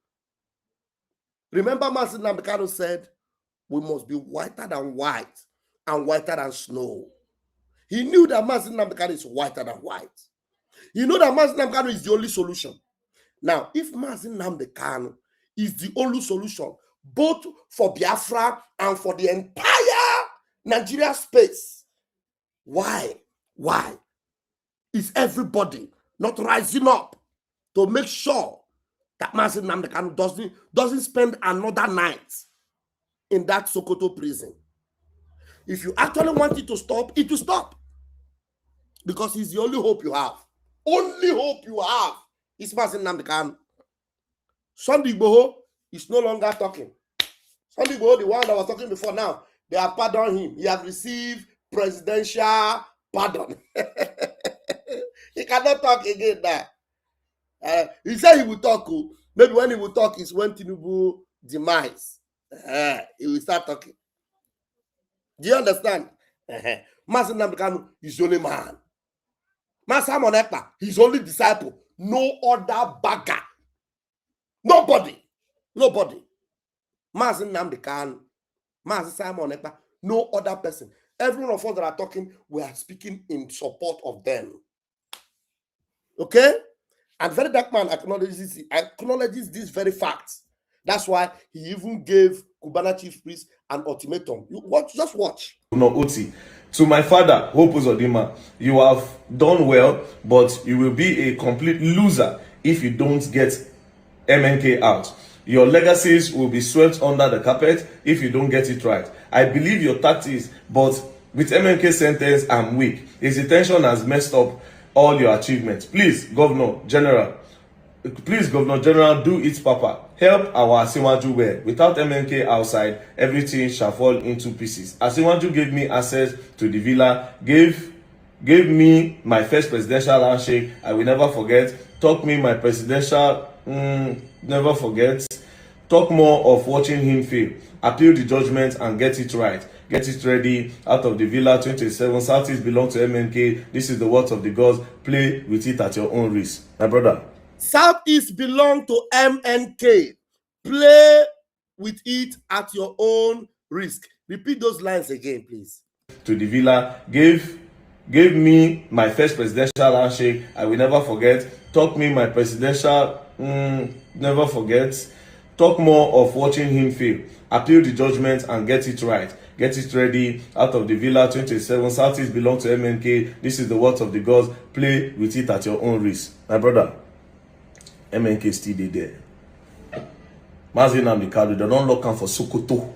Remember, Mazi Nnamdi Kanu said, we must be whiter than white and whiter than snow. He knew that Mazi Nnamdi Kanu is whiter than white. You know that Mazi Nnamdi Kanu is the only solution. Now, if Mazi Nnamdi Kanu is the only solution, both for Biafra and for the entire Nigeria space, why is everybody not rising up to make sure that Mazi Nnamdi Kanu doesn't spend another night in that Sokoto prison? If you actually want it to stop, it will stop. Because he's the only hope you have. Only hope you have is Mazi Nnamdi Kanu. Sunday Igboho is no longer talking. Sunday Igboho, the one that was talking before now, they have pardoned him. He has received presidential pardon. He cannot talk again now. He said he will talk. Maybe when he will talk is when Tinubu demise. He will start talking. Do you understand? Mazi Nnamdi Kanu is the only man. Simon Ekpa, his only disciple. No other bagger. Nobody. Mazi Nnamdi Kanu, Mazi Simon Ekpa, no other person. Every one of us that are talking, we are speaking in support of them. Okay? And Very Dark Man acknowledges this very fact. That's why he even gave Cubana chief priest an ultimatum. Just watch. No, Oti. To my father, Hope Uzodinma, you have done well, but you will be a complete loser if you don't get MNK out. Your legacies will be swept under the carpet if you don't get it right. I believe your tactics, but with MNK sentence, I'm weak. His detention has messed up all your achievements. Please, Governor General, do it proper. Help our Asiwaju well. Without MNK outside, everything shall fall into pieces. Asiwaju gave me access to the villa, gave me my first presidential handshake. I will never forget. Taught me my presidential, never forget. Talk more of watching him fail. Appeal the judgment and get it right. Get it ready. Out of the villa 27. Southeast belong to MNK. This is the words of the gods. Play with it at your own risk. My brother. Southeast belong to MNK. Play with it at your own risk. Repeat those lines again, please. To the villa, gave me my first presidential handshake. I will never forget. Taught me my presidential, never forget. Talk more of watching him fail. Appeal the judgment and get it right. Get it ready. Out of the villa 27. Southeast belong to MNK. This is the words of the gods. Play with it at your own risk. My brother, MNK still there. Mazi Nnamdi Kanu, they don't lock him for Sokoto.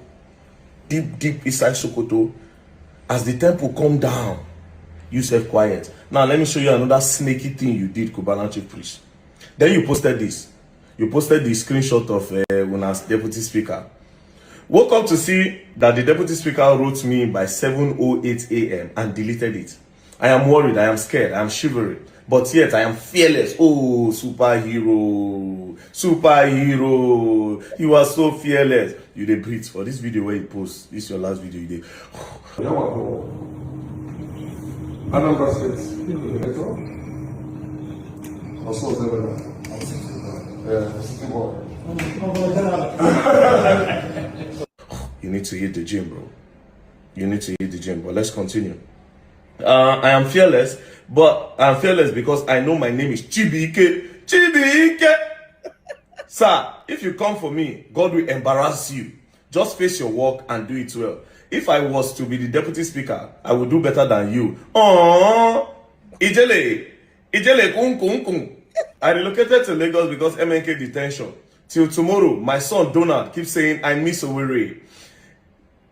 Deep inside Sokoto. As the temple come down, you stay quiet. Now let me show you another snaky thing you did, Cubana Chief Priest. Then you posted this. You posted the screenshot of Una's deputy speaker. Woke up to see that the deputy speaker wrote me by 7:08 a.m. and deleted it. I am worried, I am scared, I am shivering, but yet I am fearless. Oh, superhero, superhero. You are so fearless. You dey breathe for this video where you post. This is your last video. You dey. Anambra State. You need to hit the gym, bro. You need to hit the gym, but let's continue. I am fearless, but I'm fearless because I know my name is Chibuike. Chibuike! Sir, if you come for me, God will embarrass you. Just face your work and do it well. If I was to be the deputy speaker, I would do better than you. Oh, Ijele kun. I relocated to Lagos because MNK detention. Till tomorrow, my son Donald keeps saying, I miss Owerri.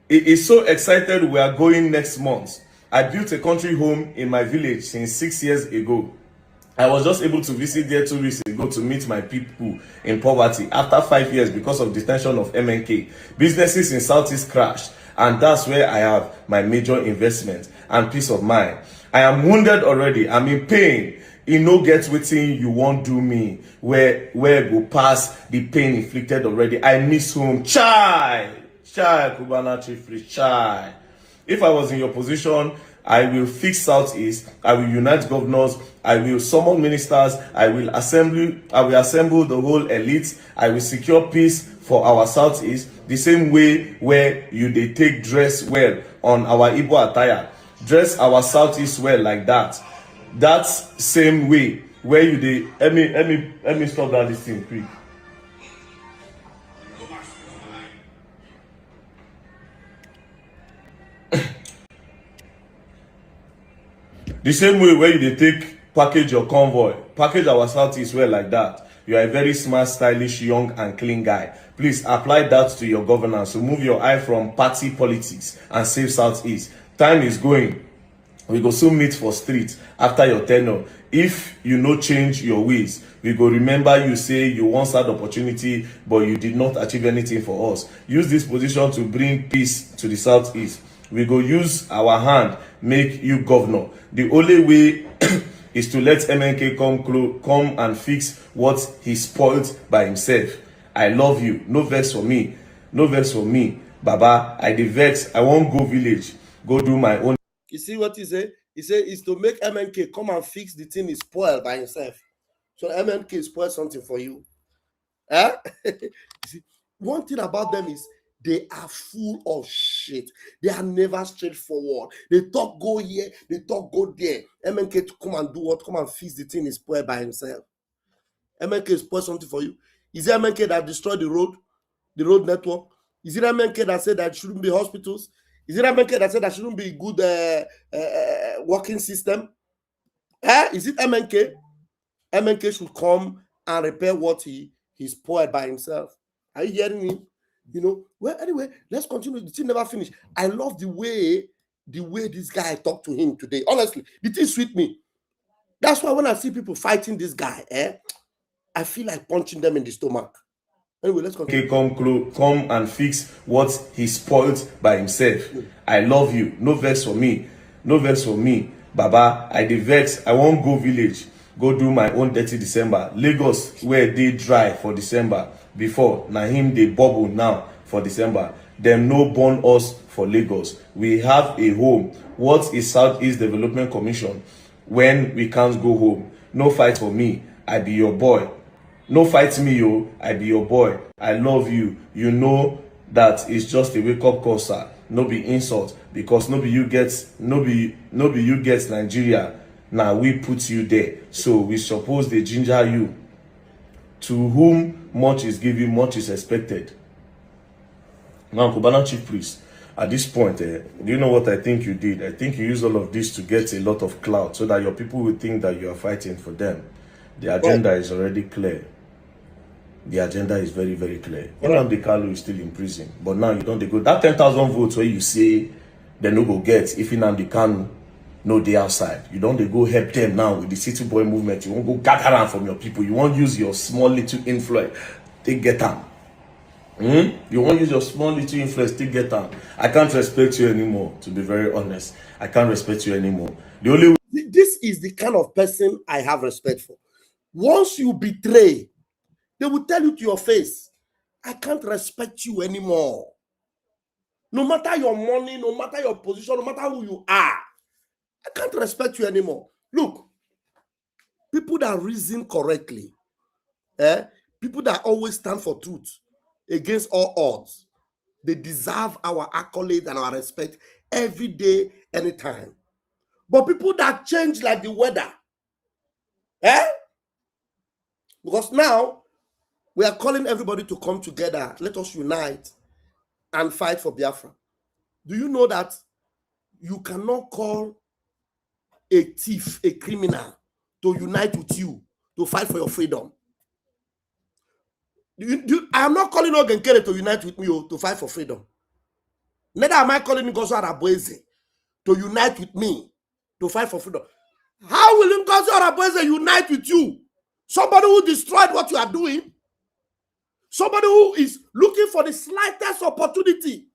He is so excited we are going next month. I built a country home in my village since 6 years ago. I was just able to visit there 2 weeks ago to meet my people in poverty after 5 years because of detention of MNK. Businesses in Southeast crashed, and that's where I have my major investment and peace of mind. I am wounded already. I'm in pain. E no get wetin you won't do me. Where go pass the pain inflicted already. I miss home. Chai, Cubana Chief Priest, chai. If I was in your position, I will fix Southeast. I will unite governors. I will summon ministers. I will assemble the whole elite. I will secure peace for our Southeast. The same way where you they take dress well on our Igbo attire. Dress our Southeast well like that. That's same way where you they let me stop that this thing quick. The same way where you they take package your convoy, package our Southeast well like that. You are a very smart, stylish, young and clean guy. Please apply that to your governance. Remove your eye from party politics and save Southeast. Time is going. We go soon meet for street after your tenure. If you no change your ways, we go remember you say you once had opportunity, but you did not achieve anything for us. Use this position to bring peace to the Southeast. We go use our hand, make you governor. The only way is to let MNK come and fix what he spoiled by himself. I love you. No vex for me. No vex for me. Baba, I dey vex. I won't go village. Go do my own. You see what he said? He said it's to make MNK come and fix the thing is spoiled by himself. So MNK spoiled something for you. Huh? You see, one thing about them is they are full of shit. They are never straightforward. They talk go here, they talk go there. MNK to come and do what? Come and fix the thing is spoiled by himself. MNK spoiled something for you. Is it MNK that destroyed the road network? Is it MNK that said that shouldn't be hospitals? Is it MNK that said that shouldn't be good working system? Is it MNK? MNK should come and repair what he spoiled by himself. Are you hearing me? You know, well, anyway, let's continue. The thing never finished. I love the way this guy talked to him today. Honestly, the thing sweet me. That's why when I see people fighting this guy, I feel like punching them in the stomach. Anyway, let's continue. Okay, come and fix what he spoiled by himself. I love you. No vex for me. No vex for me. Baba, I dey vex. I won't go village. Go do my own dirty December. Lagos, where they dry for December. Before, na him they bubble now for December. Them no born us for Lagos. We have a home. What is Southeast Development Commission when we can't go home? No fight for me. I be your boy. No fight me, yo. I be your boy. I love you. You know that it's just a wake-up call, sir. No be insult. Because no be you get Nigeria. Now we put you there. So we suppose they ginger you. To whom much is given, much is expected. Now, Cubana Chief Priest, at this point, do you know what I think you did? I think you used all of this to get a lot of clout so that your people will think that you are fighting for them. The agenda is already clear. The agenda is very, very clear. Nnamdi Kanu is still in prison. But now you don't go. That 10,000 votes where you say they no go get if Nnamdi Kanu no dey outside. You don't go help them now with the City Boy movement. You won't go gather around from your people. You won't use your small little influence. They get them. You won't use your small little influence to get them. I can't respect you anymore, to be very honest. I can't respect you anymore. The only way. This is the kind of person I have respect for. Once you betray, they will tell you to your face, I can't respect you anymore. No matter your money, no matter your position, no matter who you are, I can't respect you anymore. Look, people that reason correctly, people that always stand for truth against all odds, they deserve our accolade and our respect every day, anytime. But people that change like the weather, because now we are calling everybody to come together. Let us unite and fight for Biafra. Do you know that you cannot call a thief, a criminal, to unite with you to fight for your freedom? I am not calling Ogenkere to unite with me to fight for freedom. Neither am I calling Ngozi Arabueze to unite with me to fight for freedom. How will Ngozi Arabueze unite with you? Somebody who destroyed what you are doing. Somebody who is looking for the slightest opportunity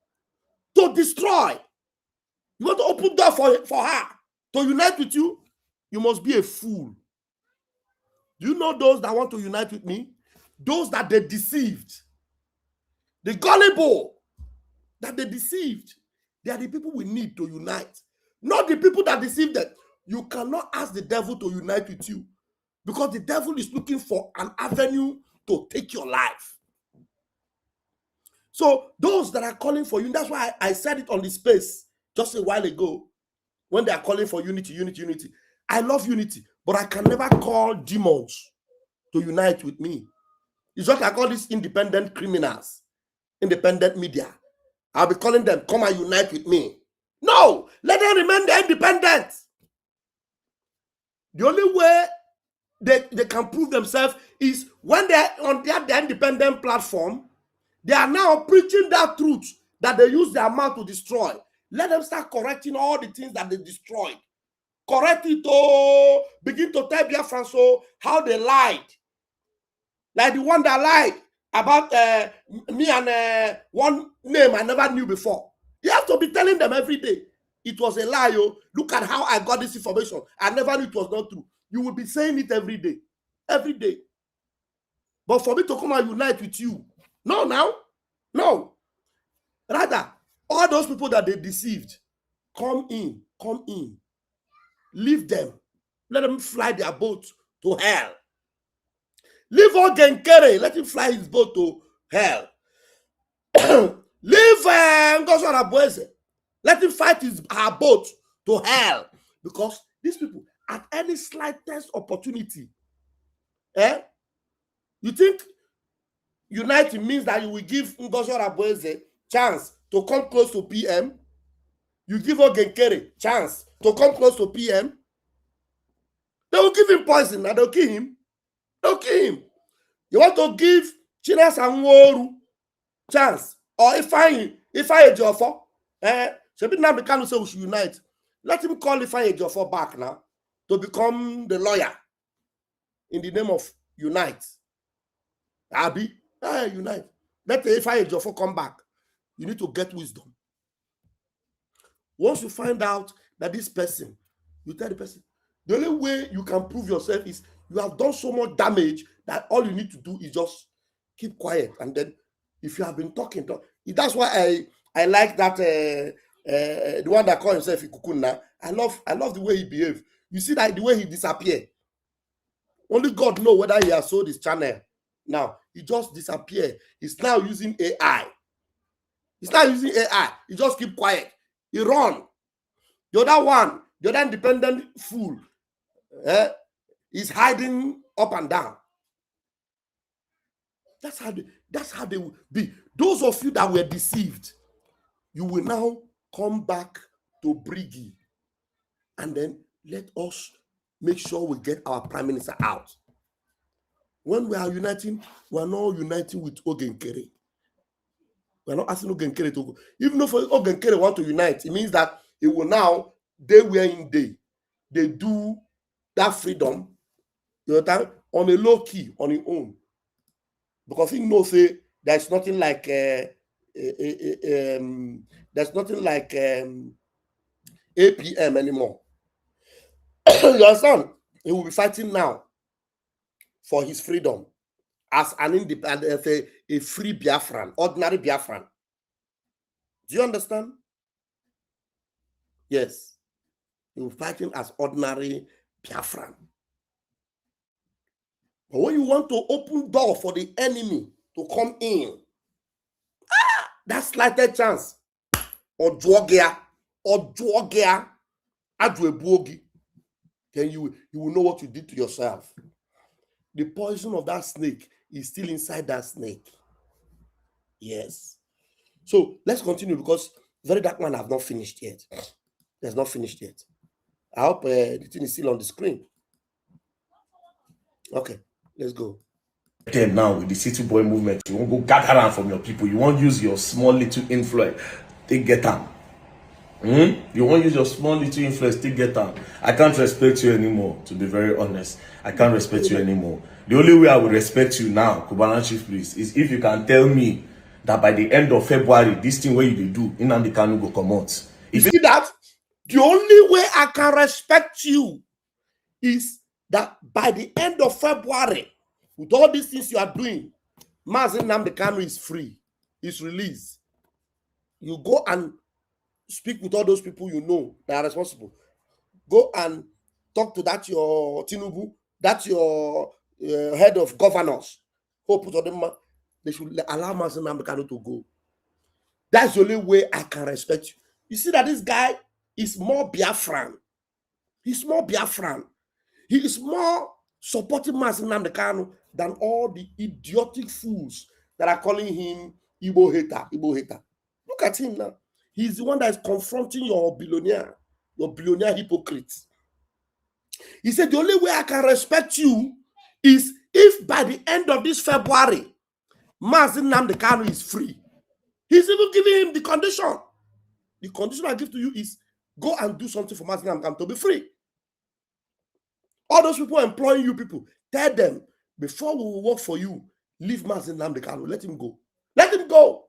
to destroy. You want to open door for her to unite with you? You must be a fool. Do you know those that want to unite with me? Those that they deceived. The gullible that they deceived. They are the people we need to unite. Not the people that deceived them. You cannot ask the devil to unite with you because the devil is looking for an avenue to take your life. So those that are calling for you, that's why I said it on the space just a while ago when they are calling for unity, unity, unity. I love unity, but I can never call demons to unite with me. It's what I call these independent criminals, independent media. I'll be calling them, come and unite with me. No, let them remain independent. The only way they can prove themselves is when they're on their independent platform. They are now preaching that truth that they use their mouth to destroy. Let them start correcting all the things that they destroyed. Correct it, begin to tell Biafran so how they lied. Like the one that lied about me and one name I never knew before. You have to be telling them every day. It was a lie. Look at how I got this information. I never knew it was not true. You will be saying it every day. Every day. But for me to come and unite with you, no, now. No. Rather, all those people that they deceived, come in. Leave them. Let them fly their boat to hell. Leave Ogenkere. Let him fly his boat to hell. Leave Ngozi Arabueze. Let him fight her boat to hell. Because these people, at any slightest opportunity, you think uniting means that you will give Ngozi Arabueze chance to come close to PM? You give Ogenkere chance to come close to PM? They will give him poison and they'll kill him. They'll kill him. You want to give Chinas and Woru chance, or if I Ejiofor, Shebi Nnamdi Kanu say we should unite. Let him call Ifeanyi Ejiofor back now to become the lawyer in the name of unite. Abi, unite. Let Ifeanyi Ejiofor come back. You need to get wisdom. Once you find out that this person, you tell the person, the only way you can prove yourself is you have done so much damage that all you need to do is just keep quiet. And then if you have been talking, that's why I like that the one that calls himself Ikukuna. I love the way he behaves. You see that the way he disappeared. Only God knows whether he has sold his channel. Now he just disappeared. He's now using AI. He's not using AI. He just keep quiet. He run. The other independent fool, is hiding up and down. That's how they will be. Those of you that were deceived, you will now come back to Brigi, and then let us make sure we get our prime minister out. When we are uniting, we are not uniting with Ogenkere. We are not asking Ogenkere to go. Even if Ogenkere want to unite, it means that it will now, they were in they do that freedom, you know, on a low key, on his own. Because he knows there's nothing like APM anymore. You understand? He will be fighting now for his freedom as an independent, a free Biafran, ordinary Biafran. Do you understand? Yes. He will be fighting as ordinary Biafran. But when you want to open door for the enemy to come in, that's slighted chance. Or Dwogia, Adwebuogi, then you will know what you did to yourself. The poison of that snake is still inside that snake. Yes. So let's continue, because Very Dark Man have not finished yet. It's not finished yet. I hope the thing is still on the screen. Okay, let's go. Then now with the City Boy movement, you won't go gather around from your people. You won't use your small little influence. They get them. You won't use your small little influence. They get them. I can't respect you anymore. To be very honest, I can't respect you anymore. The only way I will respect you now, Kubana Chief Priest, is if you can tell me that by the end of February, this thing where you do, Nnamdi Kanu go come out. If you see that, the only way I can respect you is that by the end of February, with all these things you are doing, Mazi Nnamdi Kanu is free, is released. You go and speak with all those people you know that are responsible. Go and talk to that your Tinubu, that your head of governors. They should allow Mazi Nnamdi Kanu to go. That's the only way I can respect you. You see that this guy is more Biafran. He's more Biafran. He is more supporting Mazi Nnamdi Kanu than all the idiotic fools that are calling him Igbo hater, Igbo hater. Look at him now. He's the one that is confronting your billionaire hypocrites. He said, the only way I can respect you is if by the end of this February, Mazi Nnamdi Kanu is free. He's even giving him the condition. The condition I give to you is go and do something for Mazi Nnamdi Kanu to be free. All those people employing you people, tell them, before we will work for you, leave Mazi Nnamdi Kanu. Let him go. Let him go.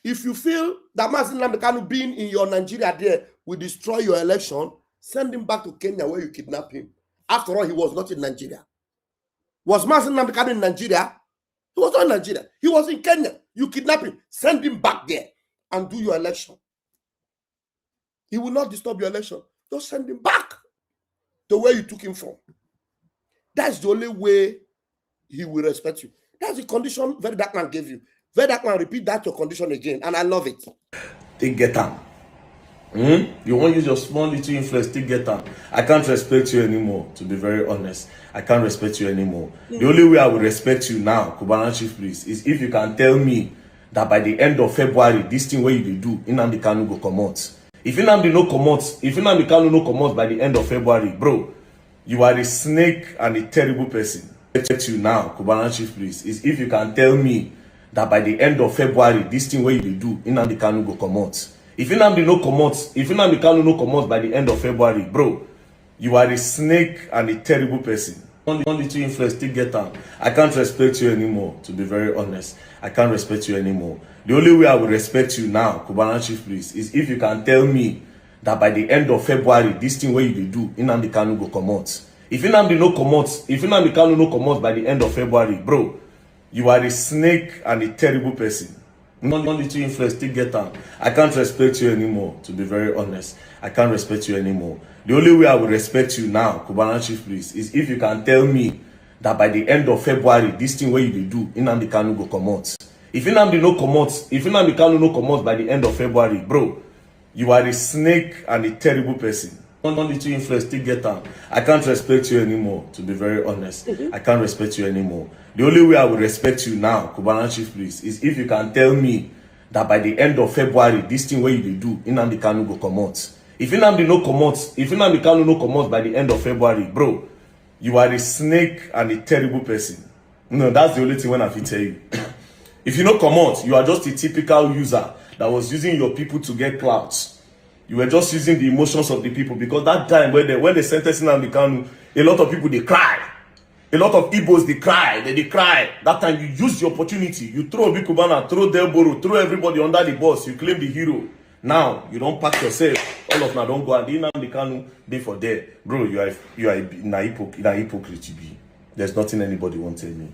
If you feel that Mazi Nnamdi Kanu being in your Nigeria there will destroy your election, send him back to Kenya where you kidnap him. After all, he was not in Nigeria. Was Mazi Nnamdi Kanu in Nigeria? He was not in Nigeria. He was in Kenya. You kidnap him. Send him back there and do your election. He will not disturb your election. Just send him back to where you took him from. That's the only way he will respect you. That's the condition Very Dark Man gave you. Very Dark Man, repeat that your condition again, and I love it. They get them. You won't use your small little influence. They get them. I can't respect you anymore. To be very honest, I can't respect you anymore. The only way I will respect you now, Kubana Chief Priest, is if you can tell me that by the end of February, this thing where you do, Nnamdi Kanu go come out. If Nnamdi Kanu no come out by the end of February, bro, you are a snake and a terrible person. respect you now, Cubana Chief Priest, is if you can tell me that by the end of February, this thing where you do, Nnamdi Kanu go come out. If Nnamdi Kanu no come out by the end of February, bro, you are a snake and a terrible person. Only to influence, still get out. I can't respect you anymore, to be very honest. I can't respect you anymore. The only way I will respect you now, Cubana Chief Priest, is if you can tell me that by the end of February, this thing where you do, Nnamdi Kanu go come out. If Nnamdi Kanu no come out by the end of February, bro, you are a snake and a terrible person. Only to influence, still get out. I can't respect you anymore, to be very honest. I can't respect you anymore. The only way I will respect you now, Cubana Chief Priest, is if you can tell me that by the end of February, this thing where you do, Nnamdi Kanu go come out. If Nnamdi Kanu no come out by the end of February, bro, you are a snake and a terrible person. Only to influence, still get out. I can't respect you anymore, to be very honest. I can't respect you anymore. The only way I will respect you now, Cubana Chief Priest, is if you can tell me that by the end of February, this thing where you do, Nnamdi Kanu go come out. If Nnamdi Kanu no come out by the end of February, bro, you are a snake and a terrible person. No, that's the only thing when I fit tell you. If you no come out, you are just a typical user that was using your people to get clouds. You were just using the emotions of the people, because that time when they sentenced Nnamdi Kanu, a lot of people they cry. A lot of Igbos they cry. They cry. That time you use the opportunity. You throw Obi Kubana, throw Delboro, throw everybody under the bus. You claim the hero. Now you don't pack yourself. All of now don't go and Nnamdi Kanu they for there. Bro, you are na hypocrite you be. There's nothing anybody won't tell me.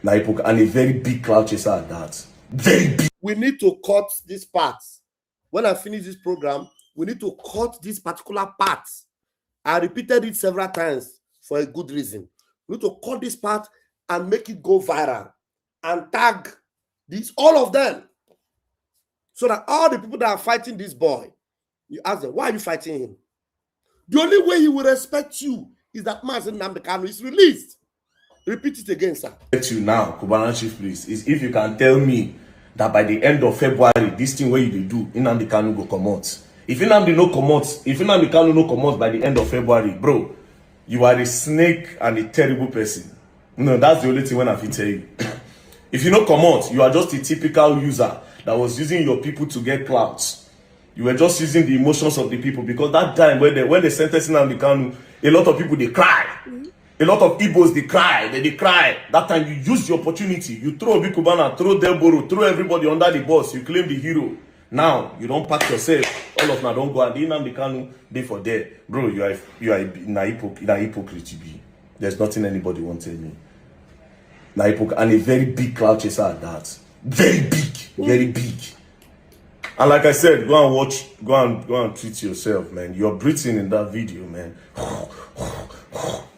Na hypocrite, and a very big cloud chaser at that. Very big. We need to cut this part. When I finish this program, we need to cut this particular part. I repeated it several times for a good reason. We need to cut this part and make it go viral and tag these, all of them, so that all the people that are fighting this boy, you ask them, why are you fighting him? The only way he will respect you is that Mazi Nnamdi Kanu is released. Repeat it again, sir. You now, Cubana Chief Priest, is if you can tell me that by the end of February, this thing where you do, Nnamdi Kanu go come out. If Nnamdi Kanu no come out by the end of February, bro, you are a snake and a terrible person. No, that's the only thing when I fit tell you. If you no come out, you are just a typical user that was using your people to get clouds. You were just using the emotions of the people, because that time when they sentenced Nnamdi Kanu, a lot of people they cry. A lot of Igbos they cry. They cry. That time you use the opportunity. You throw Obi Kubana, throw Delboro, throw everybody under the bus. You claim the hero. Now you don't pack yourself. All of now don't go and Nnamdi Kanu they for there. Bro, you are na hypocrite you be. There's nothing anybody won't tell me. Na hypocrite, and a very big cloud chaser at that. Very big, very big. And like I said, go and watch, go and treat yourself, man. You're breathing in that video, man.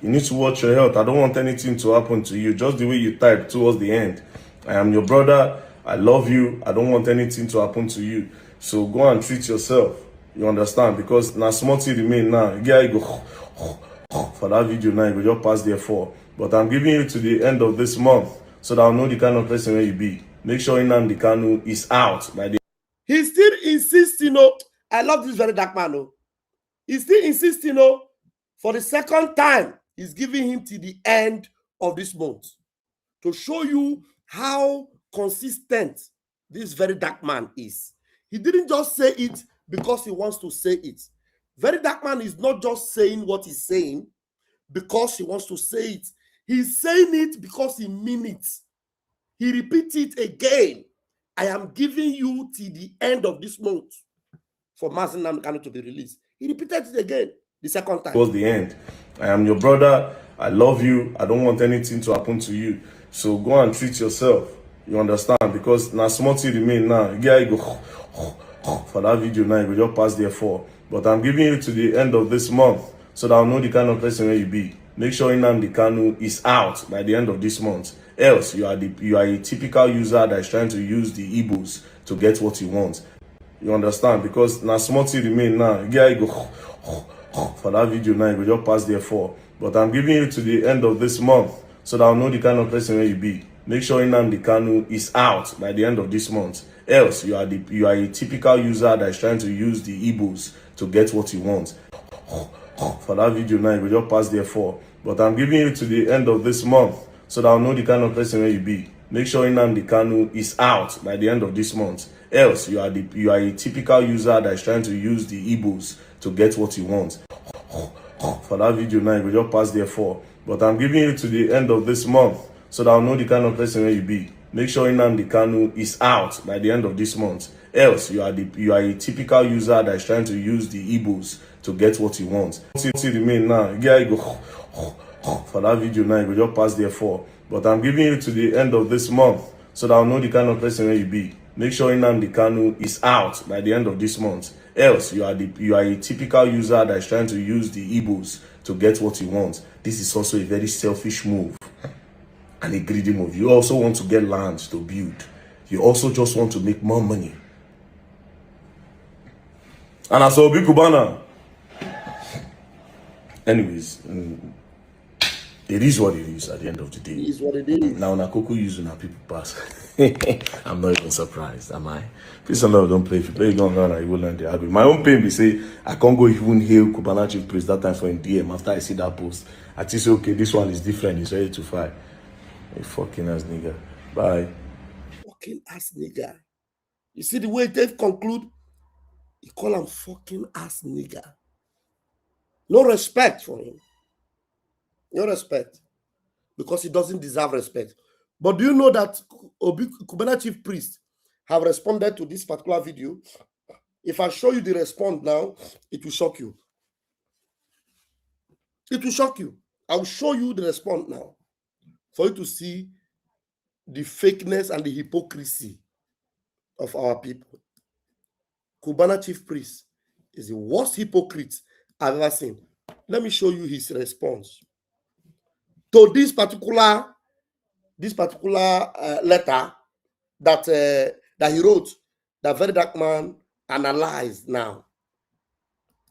You need to watch your health. I don't want anything to happen to you. Just the way you type towards the end. I am your brother. I love you. I don't want anything to happen to you. So go and treat yourself. You understand? Because now small thing remain now. You go for that video now. You go just pass there for. But I'm giving you to the end of this month, so that I'll know the kind of person where you be. Make sure Nnamdi Kanu is out by the. He still insists, I love this very dark man, He still insists, for the second time, he's giving him to the end of this month to show you how consistent this very dark man is. He didn't just say it because he wants to say it. Very dark man is not just saying what he's saying because he wants to say it. He's saying it because he means it. He repeats it again. I am giving you till the end of this month for Mazi Nnamdi Kanu to be released. He repeated it again the second time. Towards the end. I am your brother. I love you. I don't want anything to happen to you. So go and treat yourself. You understand? Because now small thing remain now. You go for that video now. You just pass there for. But I'm giving you to the end of this month, so that I'll know the kind of person where you be. Make sure Nnamdi Kanu is out by the end of this month. Else, you are a typical user that is trying to use the Igbos to get what he wants. You understand? Because now small thing remain now. You go for that video now. You just pass there for. But I'm giving you to the end of this month, so that I'll know the kind of person where you be. Make sure Nnamdi Kanu is out by the end of this month. Else, you are a typical user that is trying to use the Igbos to get what he wants. For that video now, you just pass there for. But I'm giving you to the end of this month so that I'll know the kind of person where you be. Make sure Nnamdi Kanu is out by the end of this month. Else, you are a typical user that is trying to use the Igbos to get what you want. For that video now, you will just pass there for. But I'm giving you to the end of this month so that I'll know the kind of person where you be. Make sure Nnamdi Kanu is out by the end of this month. Else, you are a typical user that is trying to use the Igbos to get what you want. See the main now. Yeah, you go for that video now, you will just pass there for. But I'm giving you to the end of this month so that I'll know the kind of person where you be. Make sure Nnamdi Kanu is out by the end of this month. Else, you are a typical user that is trying to use the Igbos to get what you want. This is also a very selfish move and a greedy move. You also want to get land to build. You also just want to make more money. And as Obi Kubana. Anyways, it is what it is at the end of the day. It is what it is. Now, Nakoku using our people pass. I'm not even surprised, am I? Peace and love, don't play. If you play, you don't learn, you will learn the habit. My own pain, they say, I can't go even hail Kubana Chief Priest that time for him DM after I see that post. I just say, okay, this one is different. He's ready to fight. A fucking ass nigga. Bye. Fucking ass nigga. You see the way they conclude? You call him fucking ass nigga. No respect for him. No respect. Because he doesn't deserve respect. But do you know that Kubana Chief Priest have responded to this particular video? If I show you the response now, it will shock you. It will shock you. I will show you the response now for you to see the fakeness and the hypocrisy of our people. Kubana Chief Priest is the worst hypocrite I've ever seen. Let me show you his response to this particular letter that he wrote, that very dark man analyzed now.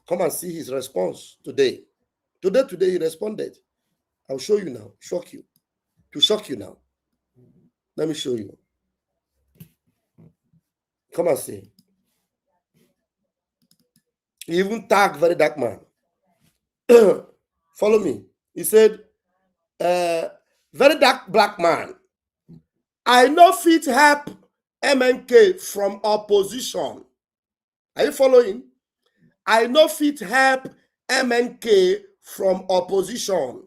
Come and see his response today. Today he responded. I'll show you now. Shock you. To shock you now. Let me show you. Come and see. He even tagged very dark man. Follow me. He said, very dark black man, I no fit help MNK from opposition. Are you following? I no fit help MNK from opposition.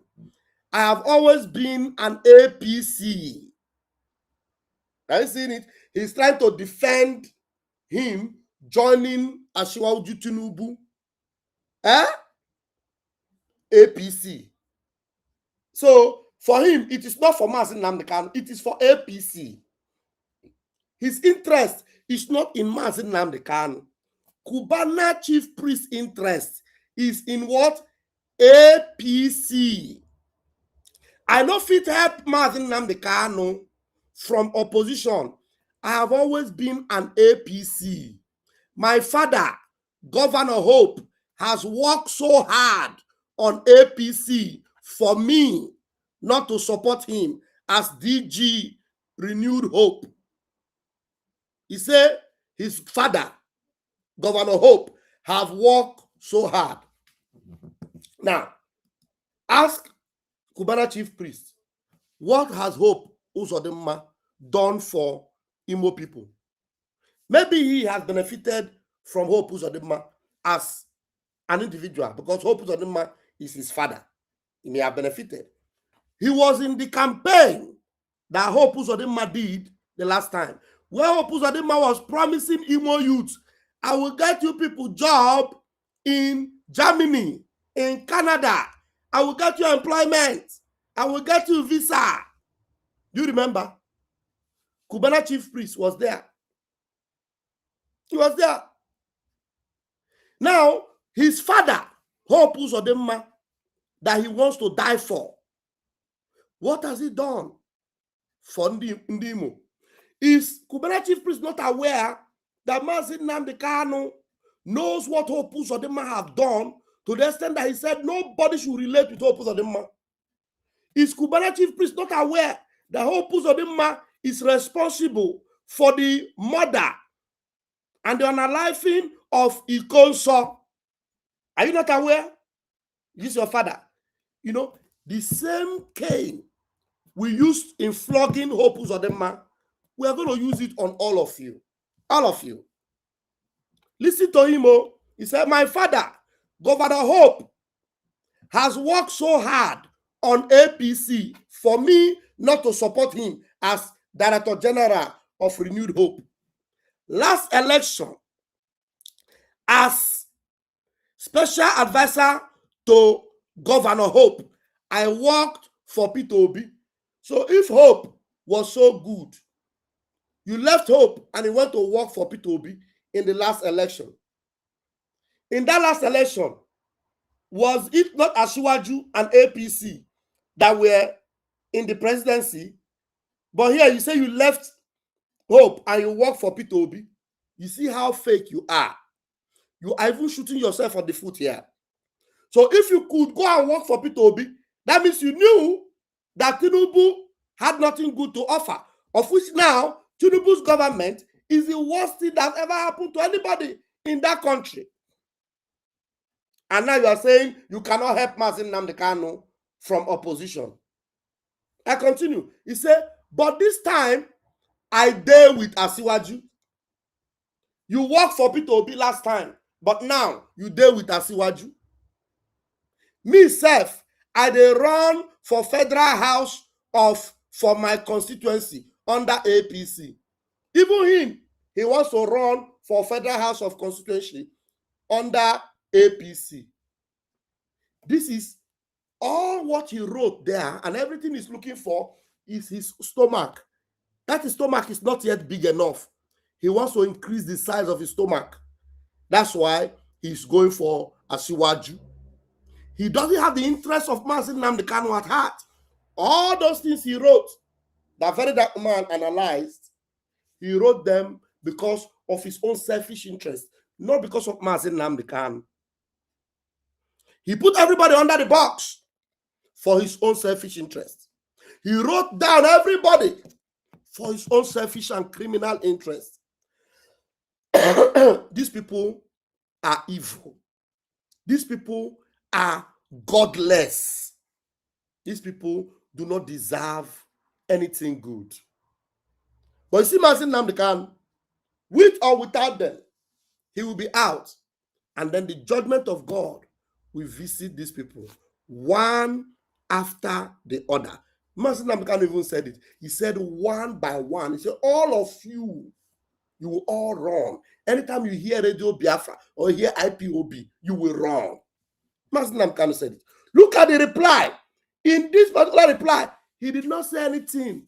I have always been an APC. Are you seeing it? He's trying to defend him joining Asiwaju Tinubu. APC. So for him, it is not for Mazi Nnamdi Kanu, it is for APC. His interest is not in Mazi Nnamdi Kanu. Kubana Chief Priest interest is in what? APC. I no fit help Mazi Nnamdi Kanu from opposition. I have always been an APC. My father, Governor Hope, has worked so hard on APC for me not to support him as DG Renewed Hope. He said his father, Governor Hope, have worked so hard. Now, ask Kubana Chief Priest, what has Hope Uzodinma done for Imo people? Maybe he has benefited from Hope Uzodinma as an individual, because Hope Uzodinma is his father. He may have benefited. He was in the campaign that Hope Uzodinma did the last time, where Hope Uzodinma was promising Imo youth, I will get you people job in Germany, in Canada. I will get you employment. I will get you visa. Do you remember? Kubana Chief Priest was there. He was there. Now, his father, Hope Uzodinma, that he wants to die for, what has he done for Ndimo? Is Kubana Chief Priest not aware that Mazi Nnamdi Kanu knows what Hope Uzodinma have done to the extent that he said nobody should relate with Hope Uzodinma? Is Kubana Chief Priest not aware that Hope Uzodinma is responsible for the murder and the unaliving of Ikonso? Are you not aware? This is your father. You know, The same cane we used in flogging Hope Uzodinma, we are going to use it on all of you. All of you. Listen to him. He said, my father, Governor Hope, has worked so hard on APC for me not to support him as Director General of Renewed Hope. Last election, as special advisor to Governor Hope, I worked for Peter Obi. So if Hope was so good, you left Hope and he went to work for Peter Obi in the last election. In that last election, was it not Asiwaju and APC that were in the presidency? But here you say you left Hope and you work for Peter Obi. You see how fake you are. You are even shooting yourself on the foot here. So if you could go and work for Peter Obi, that means you knew that Tinubu had nothing good to offer, of which now Tinubu's government is the worst thing that ever happened to anybody in that country. And now you are saying you cannot help Mazi Nnamdi Kanu from opposition. I continue. He said, but this time, I deal with Asiwaju. You worked for Peter Obi last time, but now you deal with Asiwaju. Me self, I dey run for Federal House for my constituency under APC. Even him, he wants to run for Federal House of Constituency under APC. This is all what he wrote there, and everything he's looking for is his stomach. That his stomach is not yet big enough. He wants to increase the size of his stomach. That's why he's going for Asiwaju. He doesn't have the interest of Mazi Nnamdi Kanu at heart. All those things he wrote, that very dark man analyzed, he wrote them because of his own selfish interest, not because of Mazi Nnamdi Kanu. He put everybody under the box for his own selfish interest. He wrote down everybody for his own selfish and criminal interest. These people are evil. These people are godless. These people do not deserve anything good. But you see, Mazi Nnamdi Kanu, with or without them, he will be out. And then the judgment of God will visit these people, one after the other. Mazi Nnamdi Kanu even said it. He said one by one. He said, all of you, you will all run. Anytime you hear Radio Biafra or hear IPOB, you will run. Mazi Nnamdi Kanu said it. Look at the reply. In this particular reply, he did not say anything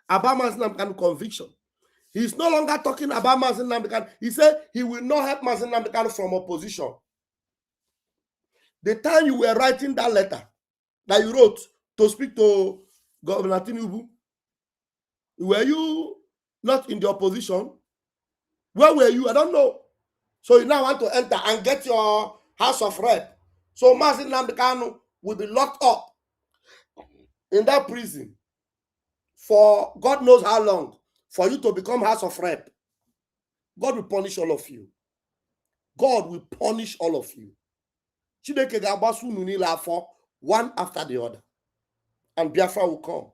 about Mazi Nnamdi Kanu conviction. He's no longer talking about Mazi Nnamdi Kanu. He said he will not help Mazi Nnamdi Kanu from opposition. The time you were writing that letter that you wrote to speak to Governor Tinubu, were you not in the opposition? Where were you? I don't know. So you now want to enter and get your House of Rep. So Mazi Nnamdi Kanu will be locked up in that prison for God knows how long, for you to become House of Rep. God will punish all of you. God will punish all of you. Chineke ga-agbasu unu niile afọ, one after the other. And Biafra will come.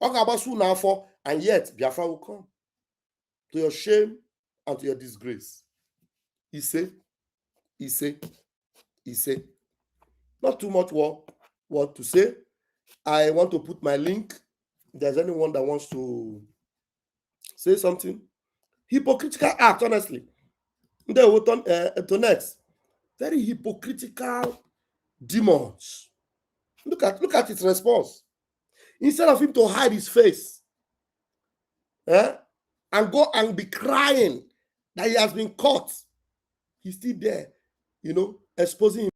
Ọ ga-agbasu unu afọ, and yet Biafra will come. To your shame and to your disgrace. He said. Not too much what to say. I want to put my link. If there's anyone that wants to say something. Hypocritical act, honestly. They will turn to next. Very hypocritical demons. Look at his response. Instead of him to hide his face, and go and be crying that he has been caught, he's still there, exposing him.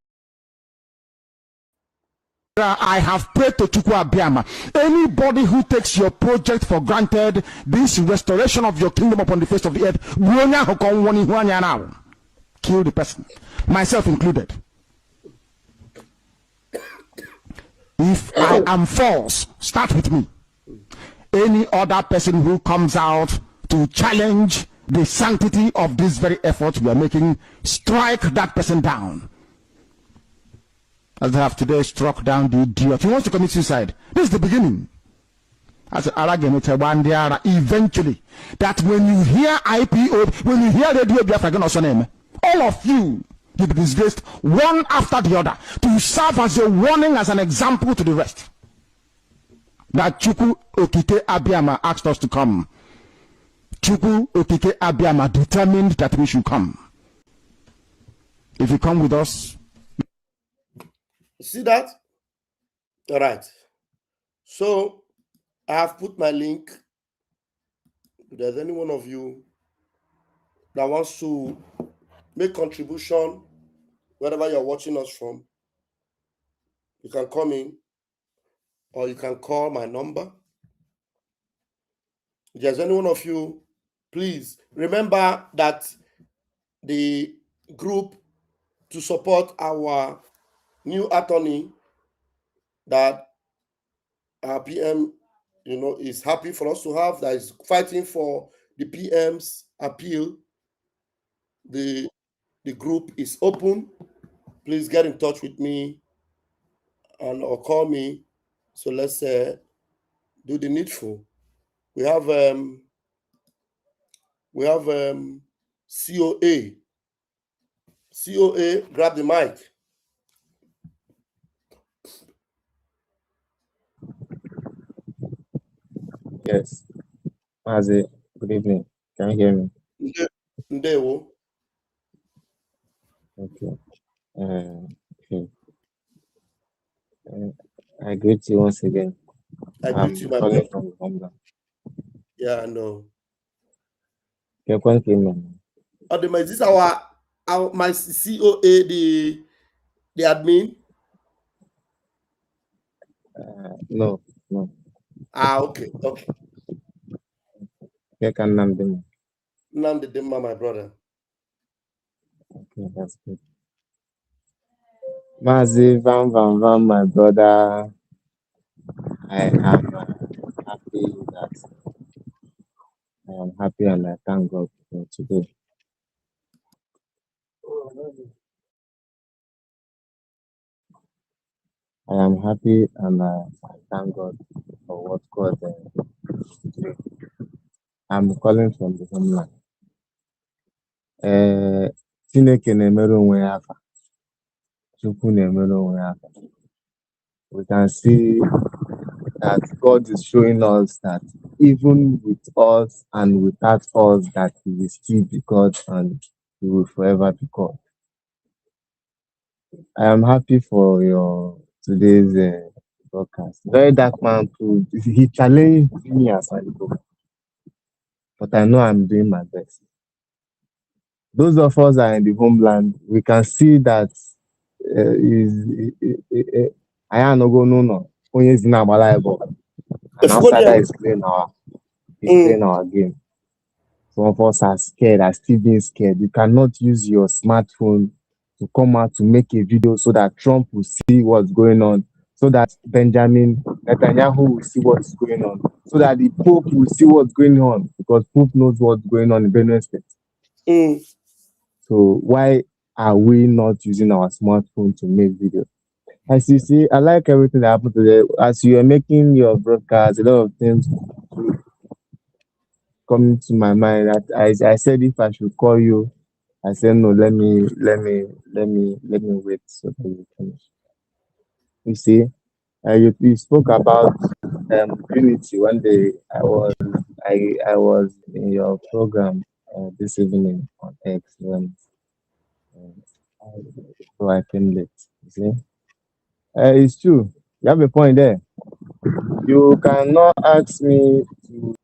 I have prayed to Chukwu Abiyama. Anybody who takes your project for granted, this restoration of your kingdom upon the face of the earth, kill the person, myself included. If I am false, start with me. Any other person who comes out to challenge the sanctity of this very effort we are making, strike that person down. as they have today struck down the idiot. He wants to commit suicide. This is the beginning. As eventually, that when you hear IPO, when you hear Radio Biafra, all of you will be disgraced one after the other to serve as a warning, as an example to the rest. That Chukwu Okike Abiyama asked us to come. Chukwu Okike Abiyama determined that we should come. If you come with us. See that? All right. So I have put my link. If there's any one of you that wants to make contribution wherever you're watching us from, you can come in or you can call my number. If there's any one of you, please remember that the group to support our new attorney that our PM, is happy for us to have, that is fighting for the PM's appeal. The group is open. Please get in touch with me or call me. So let's do the needful. We have COA. COA, grab the mic. Yes. Mazi, good evening. Can you hear me? Ndewo. Okay. Okay. I greet you once again. I greet you, my calling brother. from Homeland. Yeah, I know. Is this my COA, the admin? No. Okay. Nnamdi Nnamdi, my brother. Okay, that's good. Mazi, Vam, my brother. I am happy and I thank God for today. I am happy and I thank God for what God did. I'm calling from the homeland. Chineke na-emere onwe ya afa. Chukwu na-emere onwe ya afa. We can see that God is showing us that even with us and without us, that He will still be God and He will forever be God. I am happy for your today's broadcast. Very dark man, he challenged me as I go, but I know I'm doing my best. Those of us that are in the homeland, we can see that I am not going no. And outside is playing our game. Some of us are scared, are still being scared. You cannot use your smartphone to come out to make a video so that Trump will see what's going on, so that Benjamin Netanyahu will see what's going on, so that the Pope will see what's going on, because Pope knows what's going on in Benue State. So why are we not using our smartphone to make videos? As you see, I like everything that happened today. As you are making your broadcast, a lot of things coming to my mind. I said if I should call you, I said no. Let me wait so that you finish. You see, you spoke about unity one day. I was in your program this evening on X so I came late. You see, it's true. You have a point there. You cannot ask me to.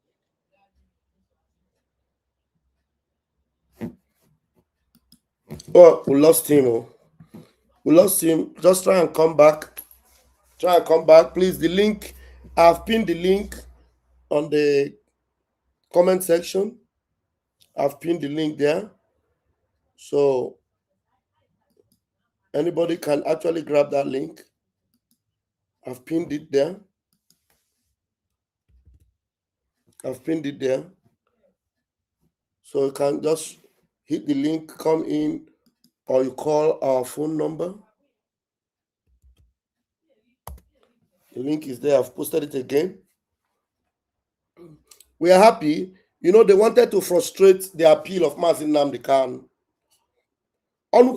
Oh, we lost him. We lost him. Just try and come back. Please. The link, I've pinned the link on the comment section. I've pinned the link there. So anybody can actually grab that link. I've pinned it there. So you can just hit the link, come in, or you call our phone number. The link is there. I've posted it again. We are happy. You know, they wanted to frustrate the appeal of Mazi Nnamdi Kanu. Mazi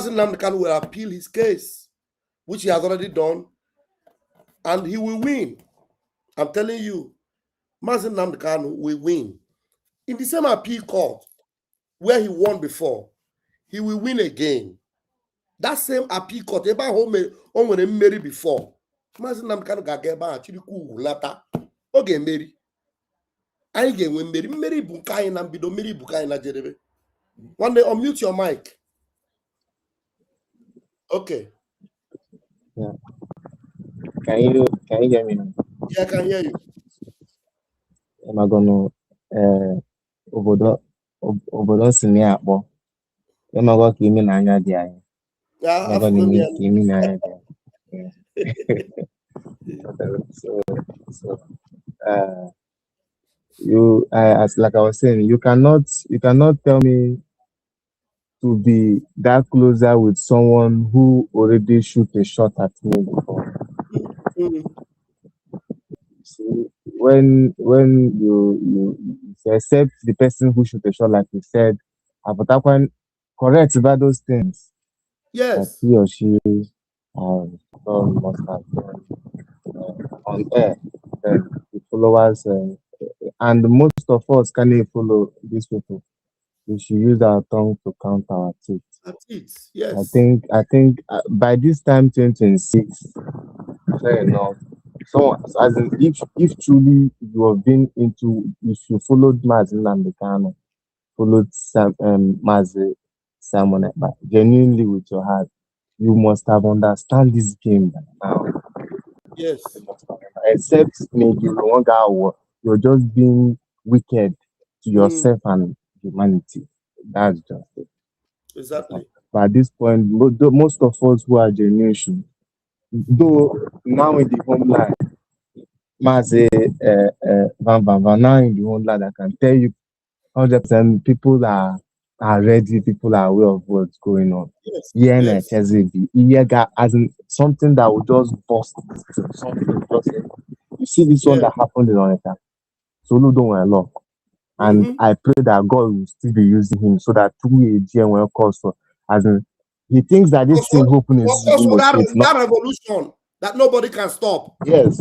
Nnamdi Kanu will appeal his case, which he has already done, and he will win. I'm telling you, Mazi Nnamdi Kanu will win. In the same appeal court where he won before, he will win again. That same appeal court, ebe ahụ o nwere mmeri before, Mazi Nnamdi Kanu ga-aga ebe ahụ chiri kwuwu lata, ọ ga-emeri. Anyị ga-enwe mmeri. Mmeri bụ nke anyị na mbido, mmeri bụ nke anyị na jedebe. One day, unmute your mic. Okay. Yeah. Can you hear me now? Yeah, I can hear you. Am I gonna obodo si na akpọ? Am I gonna ka imi na anya dị anyị? Yeah, Am I gonna ka imi na anya dị anyị? So as like I was saying, you cannot tell me to be that closer with someone who already shoot a shot at me before. See, when you accept the person who shoot a shot, like you said, Apotakwan correct about those things. Yes. That he or she must have done on air. Then the followers and most of us can't follow these people. We should use our tongue to count our teeth. That's it. Yes. I think by this time, 2026, fair enough. So, as in, if truly you have been into, if you followed Mazi Nnamdi Kanu, followed Mazi Simon, genuinely with your heart, you must have understand this game now. Yes. Except maybe you're just being wicked to yourself and humanity. That's just it. Exactly. But at this point, most of us who are genuine, though now in the homeland, Mazi Van now in the homeland, I can tell you 100% people are ready, people are aware of what's going on. Yes. Yes. As in something that will just bust something. You see this one that happened in Oneta. Solo don't want luck. And I pray that God will still be using him so that through AGM will cause for, as in, he thinks that this thing happening is that revolution that nobody can stop. Yes.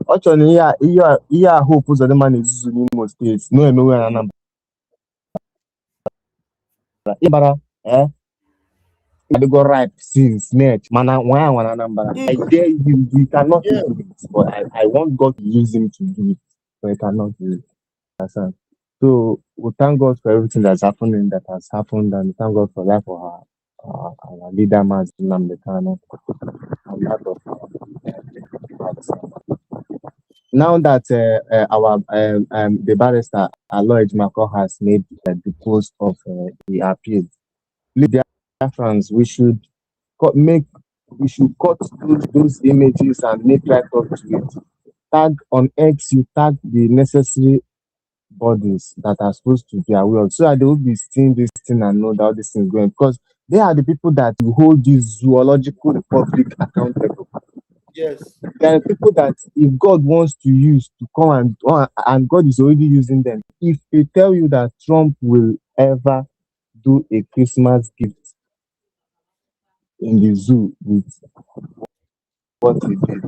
Actually, yeah, hope was the man is in most states. Nowhere and they go ripe since next. Man, one number. I dare you, you cannot do it. But I want God to use him to do it. But I cannot do it. So we thank God for everything that has happened, and thank God for that for our leader Mazi Nnamdi Kanu, and that of now that our the barrister Aloy Mako has made the post of the appeal, the Africans, we should cut those images and make right up to it. Tag on X, you tag the necessary bodies that are supposed to be aware of, so that they will be seeing this thing and know that all this thing is going, because they are the people that will hold this zoological republic accountable. Yes. There are people that if God wants to use to come and God is already using them. If they tell you that Trump will ever do a Christmas gift in the zoo with what he did,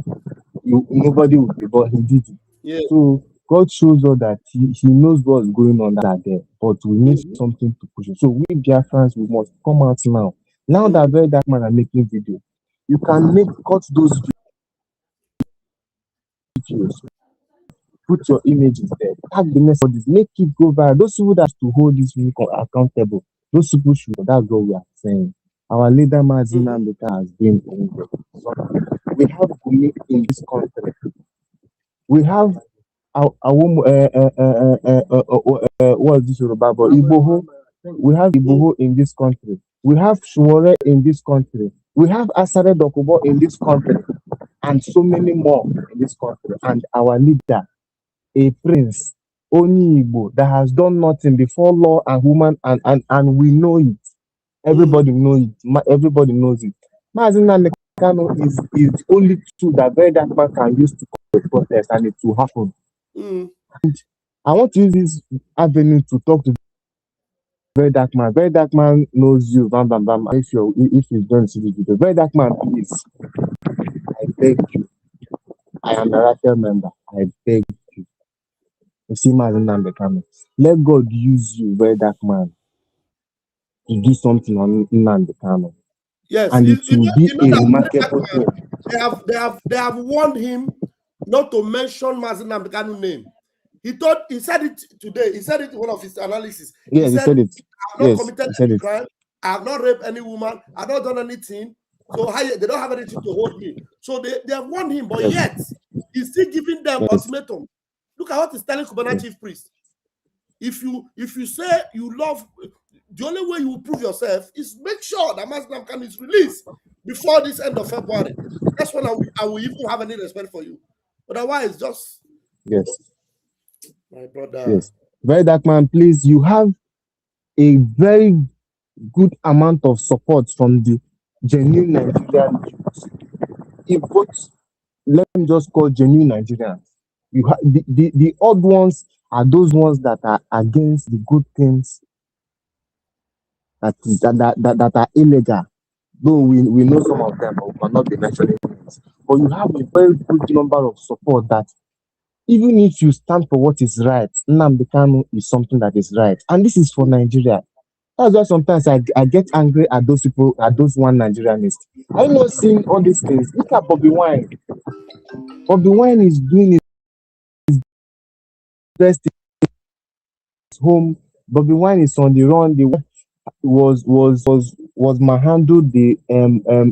nobody would be, but he did it. Yeah. So God shows us that he knows what's going on there, but we need something to push it. So we Biafrans, we must come out now. Now that very dark man are making videos, you can cut those videos, put your images there, tag the messages, make it go viral. Those people that have to hold this people accountable, those people should. That's what we are saying. Our leader Mazi Nnamdi Kanu has been over. We have Gumi in this country. We have what's this about? Igboho. We have Igboho in this country. We have Shuore in this country. We have Asare Dokubo in this country, and so many more in this country. And our leader, a prince, Oni Igbo, that has done nothing before law and woman, and we know it. Everybody knows it. Everybody knows it. Mazi Nnamdi Kanu is the only tool that very dark man can use to cause a protest, and it will happen. I want to use this avenue to talk to very dark man. Very dark man knows you, bam bam bam. If you don't see the video, very dark man, please, I beg you. I am a Rafael member. I beg you. You see, Mazi Nnamdi Kanu, let God use you, very dark man, to do something on Nnamdi Kanu. Yes, And it will be a that remarkable thing. they have warned him not to mention Mazi Nnamdi Kanu name. He said it today. He said it in one of his analysis. Yes, he said it. I have not committed any crime. I have not raped any woman. I have not done anything. So they don't have anything to hold me. So they have warned him, but yet he's still giving them ultimatum. Look at what he's telling Cubana chief priest. If you say you love, the only way you will prove yourself is make sure that Mazi Nnamdi Kanu is released before this end of February. That's when I will even have any respect for you. Otherwise, just my brother. Yes. Very dark man, please. You have a very good amount of support from the genuine Nigerian youth. If both, let them just call genuine Nigerians. You have the odd ones are those ones that are against the good things that are illegal. Though we know some of them, but we cannot be mentioning names. But you have a very good number of support that even if you stand for what is right, Nnamdi Kanu is something that is right. And this is for Nigeria. That's why sometimes I get angry at those people, at those one Nigerianists. I'm not seeing all these things. Look at Bobby Wine. Bobby Wine is doing his best in his home. Bobby Wine is on the run. The was manhandled the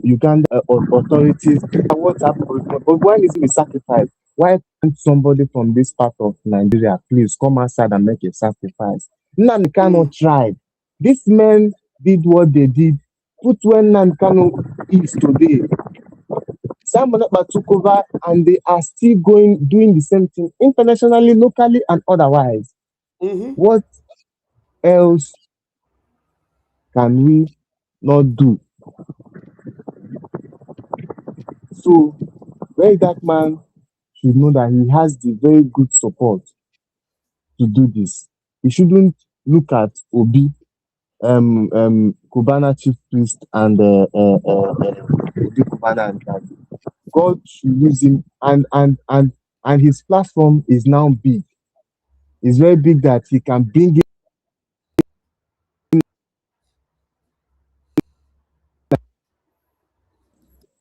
Uganda authorities. What's happened? Bobby Wine is being sacrificed. Why can't somebody from this part of Nigeria please come outside and make a sacrifice? Nnamdi Kanu tried. These men did what they did. Put where Nnamdi Kanu is today. Simon Ekpa took over and they are still doing the same thing internationally, locally, and otherwise. What else can we not do? So, very dark man should know that he has the very good support to do this. He shouldn't look at Obi, Cubana chief priest, and Obi Cubana and that. God should use him, and his platform is now big. It's very big that he can bring in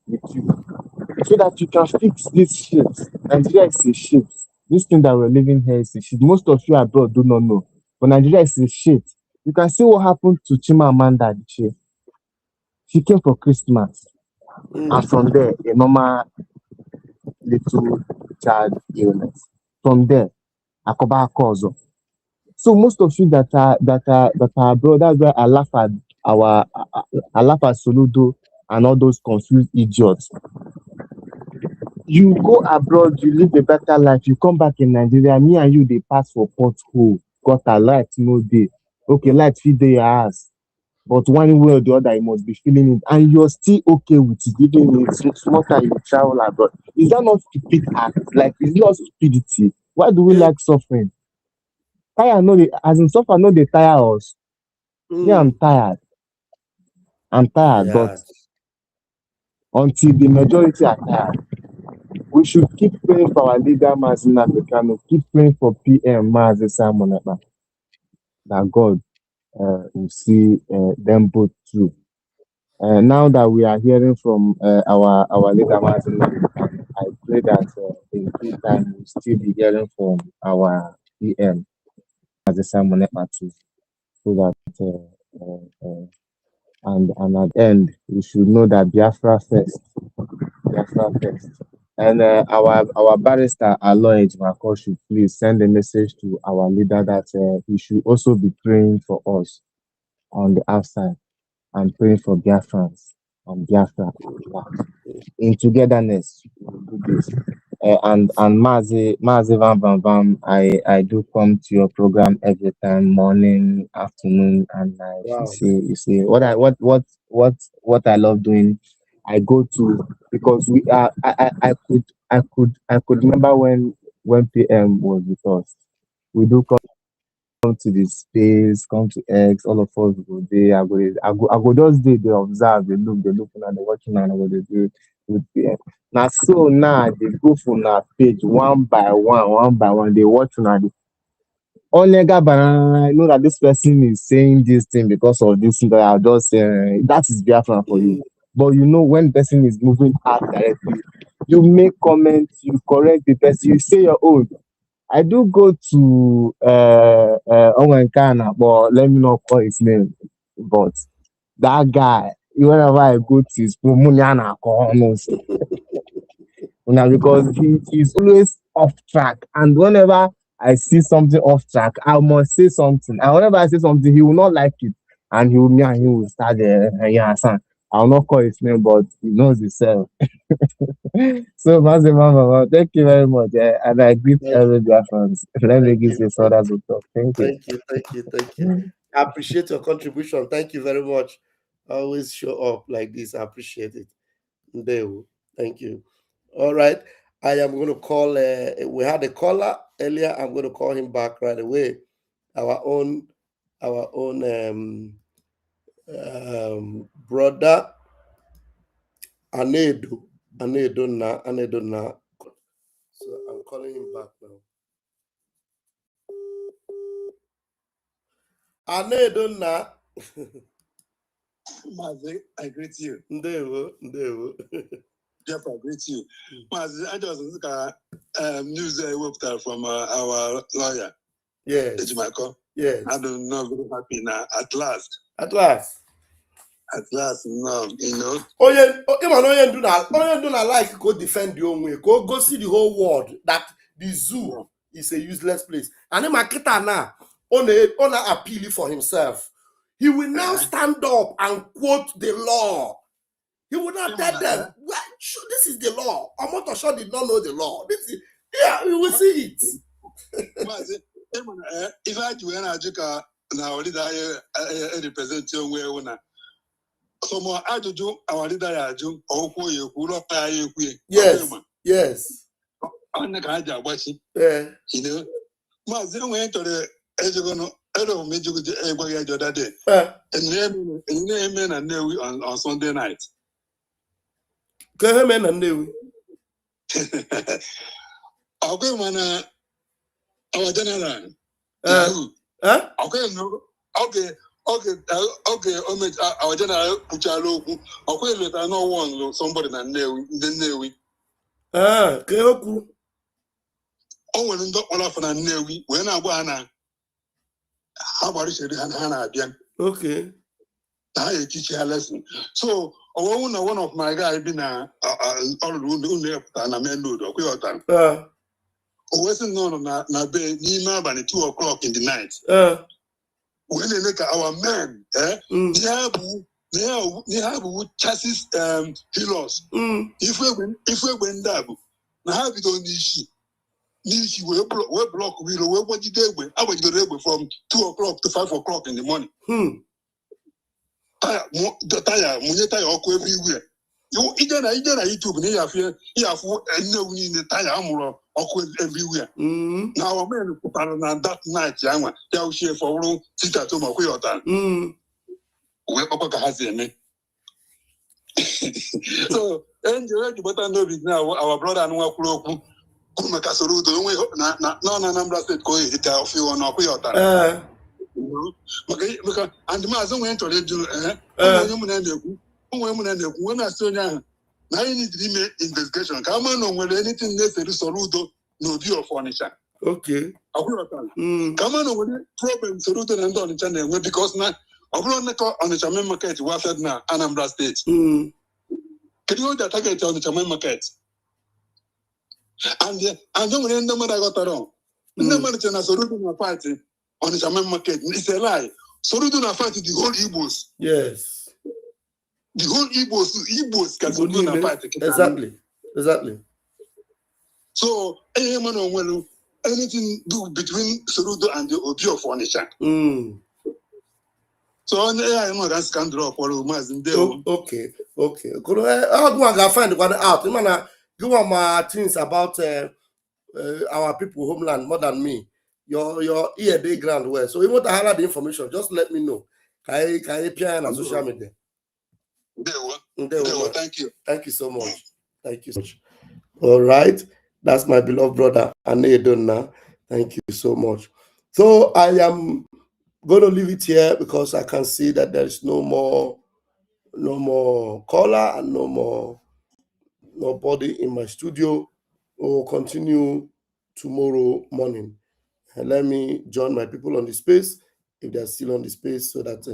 with you, so that you can fix these shit. Nigeria is a shit. This thing that we're living here is a shit. Most of you abroad do not know, but Nigeria is a shit. You can see what happened to Chimamanda Adichie. She came for Christmas, and from there, a normal little child illness. From there, Akoba Kozo. So most of you that are abroad, that's why I laugh at Soludo and all those confused idiots. You go abroad, you live a better life, you come back in Nigeria, me and you, they pass for pothole, got a light, no day. Okay, light feed your ass. But one way or the other, you must be feeling it. And you're still okay with giving it small time you travel abroad. Is that not stupid act? Like, it's not stupidity. Why do we like suffering? Tire no dey, as in suffer no dey tire us. Me, I'm tired. But until the majority are tired, we should keep praying for our leader, Mazi Nnamdi Kanu, keep praying for PM Mazi Nnamdi, that God will see them both through. Now that we are hearing from our leader, Mazi Nnamdi Kanu, I pray that in due time we'll still be hearing from our PM, Mazi Nnamdi too, so that and at the end we should know that Biafra first. And our barrister Aloy Ejimako should please send a message to our leader that he should also be praying for us on the outside and praying for Biafrans and Biafra in togetherness. We do this. And Mazi Vam, I do come to your program every time, morning, afternoon, and night. Wow. You see what I love doing. I go to, because we are I could remember when PM was with us. We do come to the space, come to X, all of us go there. I go just they observe, they look and they watching and what they do with PM. Now so now they go from our page one by one, they watch now. Onega banana, I know that this person is saying this thing because of this thing that I'll just say that is Biafra for you. But you know, when person is moving out directly, you make comments, you correct the person, you say your own. I do go to Owenkana, but let me not call his name. But that guy, whenever I go to his Muniana because he's always off track. And whenever I see something off track, I must say something. And whenever I say something, he will not like it. And he will start yeah, son. I will not call his name, but he knows himself. So, Mazi Mama, thank you very much. And I greet every Biafrans. Let me give you so that's talk. Thank you. Thank you. I appreciate your contribution. Thank you very much. Always show up like this. I appreciate it. Thank you. All right. I am going to call, we had a caller earlier. I'm going to call him back right away. Our own brother, Anedo na. So I'm calling him back now. Anedo na. Mazi, I greet you. Ndewo. Jeff, I greet you. Mazi, I just look at news I worked out from our lawyer. Yes. It's Michael. Yes. I don't know, very happy now. At last, no, you know. Oye do not like go defend your own way. Go see the whole world that the zoo is a useless place. And him Akita now on appeal for himself. He will now stand up and quote the law. He will not tell them, well, sure, this is the law. Omotosho did not know the law. We will see it. If I do an now leader represent your way now. So more I do our leader Yes. On the kind of watching. Yeah. You know, Mazi went to the Ejogono. I don't make you everybody the other day. And name and Newi on Sunday night. Go and Newi. I'll go man our general. Okay, our general Puchalo, okay, let I know one somebody than Newi. Keoku. Oh, when all of an Newi, when I wanna. How about it? Hannah again. Okay. I teach you a lesson. So, one of my guys been all the room and a man load or queer. Wasn't known na be ni by 2 o'clock in the night. When they look at our men, they have chassis healers. If we went down, now have it on the Nishi we block we what you do with I was from 2 o'clock to 5 o'clock in the morning. The tire everywhere. You either YouTube near no in the tire everywhere. Now a man put on that night, young one, share for room, sit at home, where Papa has me. So, and you ready, but I know now our brother and work. Kumakasarudo, no number state go hit a few on a because and the Mazan went to do when I saw now you need to make investigation. Come on, when anything necessary, Sorudo, no view of furniture. Okay. Come on, when problem Sorudo and on the channel because now I'm not on the Chaman market, was at now Anambra State. Can you that target on the Chaman market? And then when the man got around, the man is a Sorudo party on the Chaman market. It's a lie. Sorudo na fight the whole Igbos. Yes. The whole Igbos can Sorudo fight. Exactly. So, anything do between Sorudo and the Obio furniture. So I know that can drop or Mazi Okay. Could I go and find one out? You wanna give one my things about our people homeland more than me. Your ear day ground well. So you want to highlight the information, just let me know. Can you peer on social media? Thank you. Thank you so much. Thank you so much. All right. That's my beloved brother, Anedona. Thank you so much. So I am going to leave it here because I can see that there is no more caller and nobody in my studio. We'll continue tomorrow morning. And let me join my people on the space if they're still on the space so that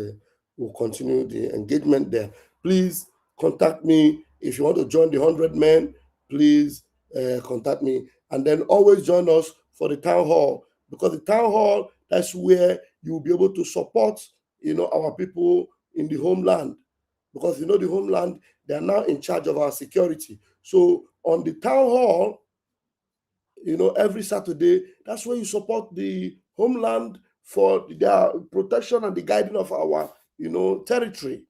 we'll continue the engagement there. Please contact me if you want to join the 100 men. Please contact me, and then always join us for the town hall, because the town hall, that's where you'll be able to support our people in the homeland, because the homeland, they are now in charge of our security. So on the town hall, every Saturday, that's where you support the homeland for their protection and the guiding of our, territory.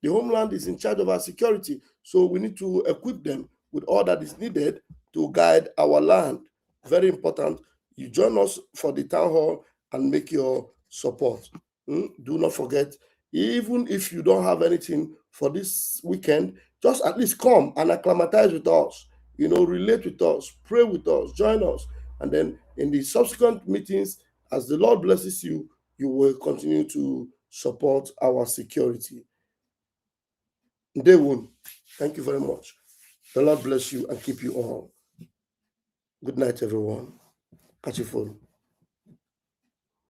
The homeland is in charge of our security. So we need to equip them with all that is needed to guide our land. Very important. You join us for the town hall and make your support. Do not forget, even if you don't have anything for this weekend, just at least come and acclimatize with us. Relate with us, pray with us, join us. And then in the subsequent meetings, as the Lord blesses you, you will continue to support our security. They won't. Thank you very much. The Lord bless you and keep you all. Good night, everyone. Catch you phone.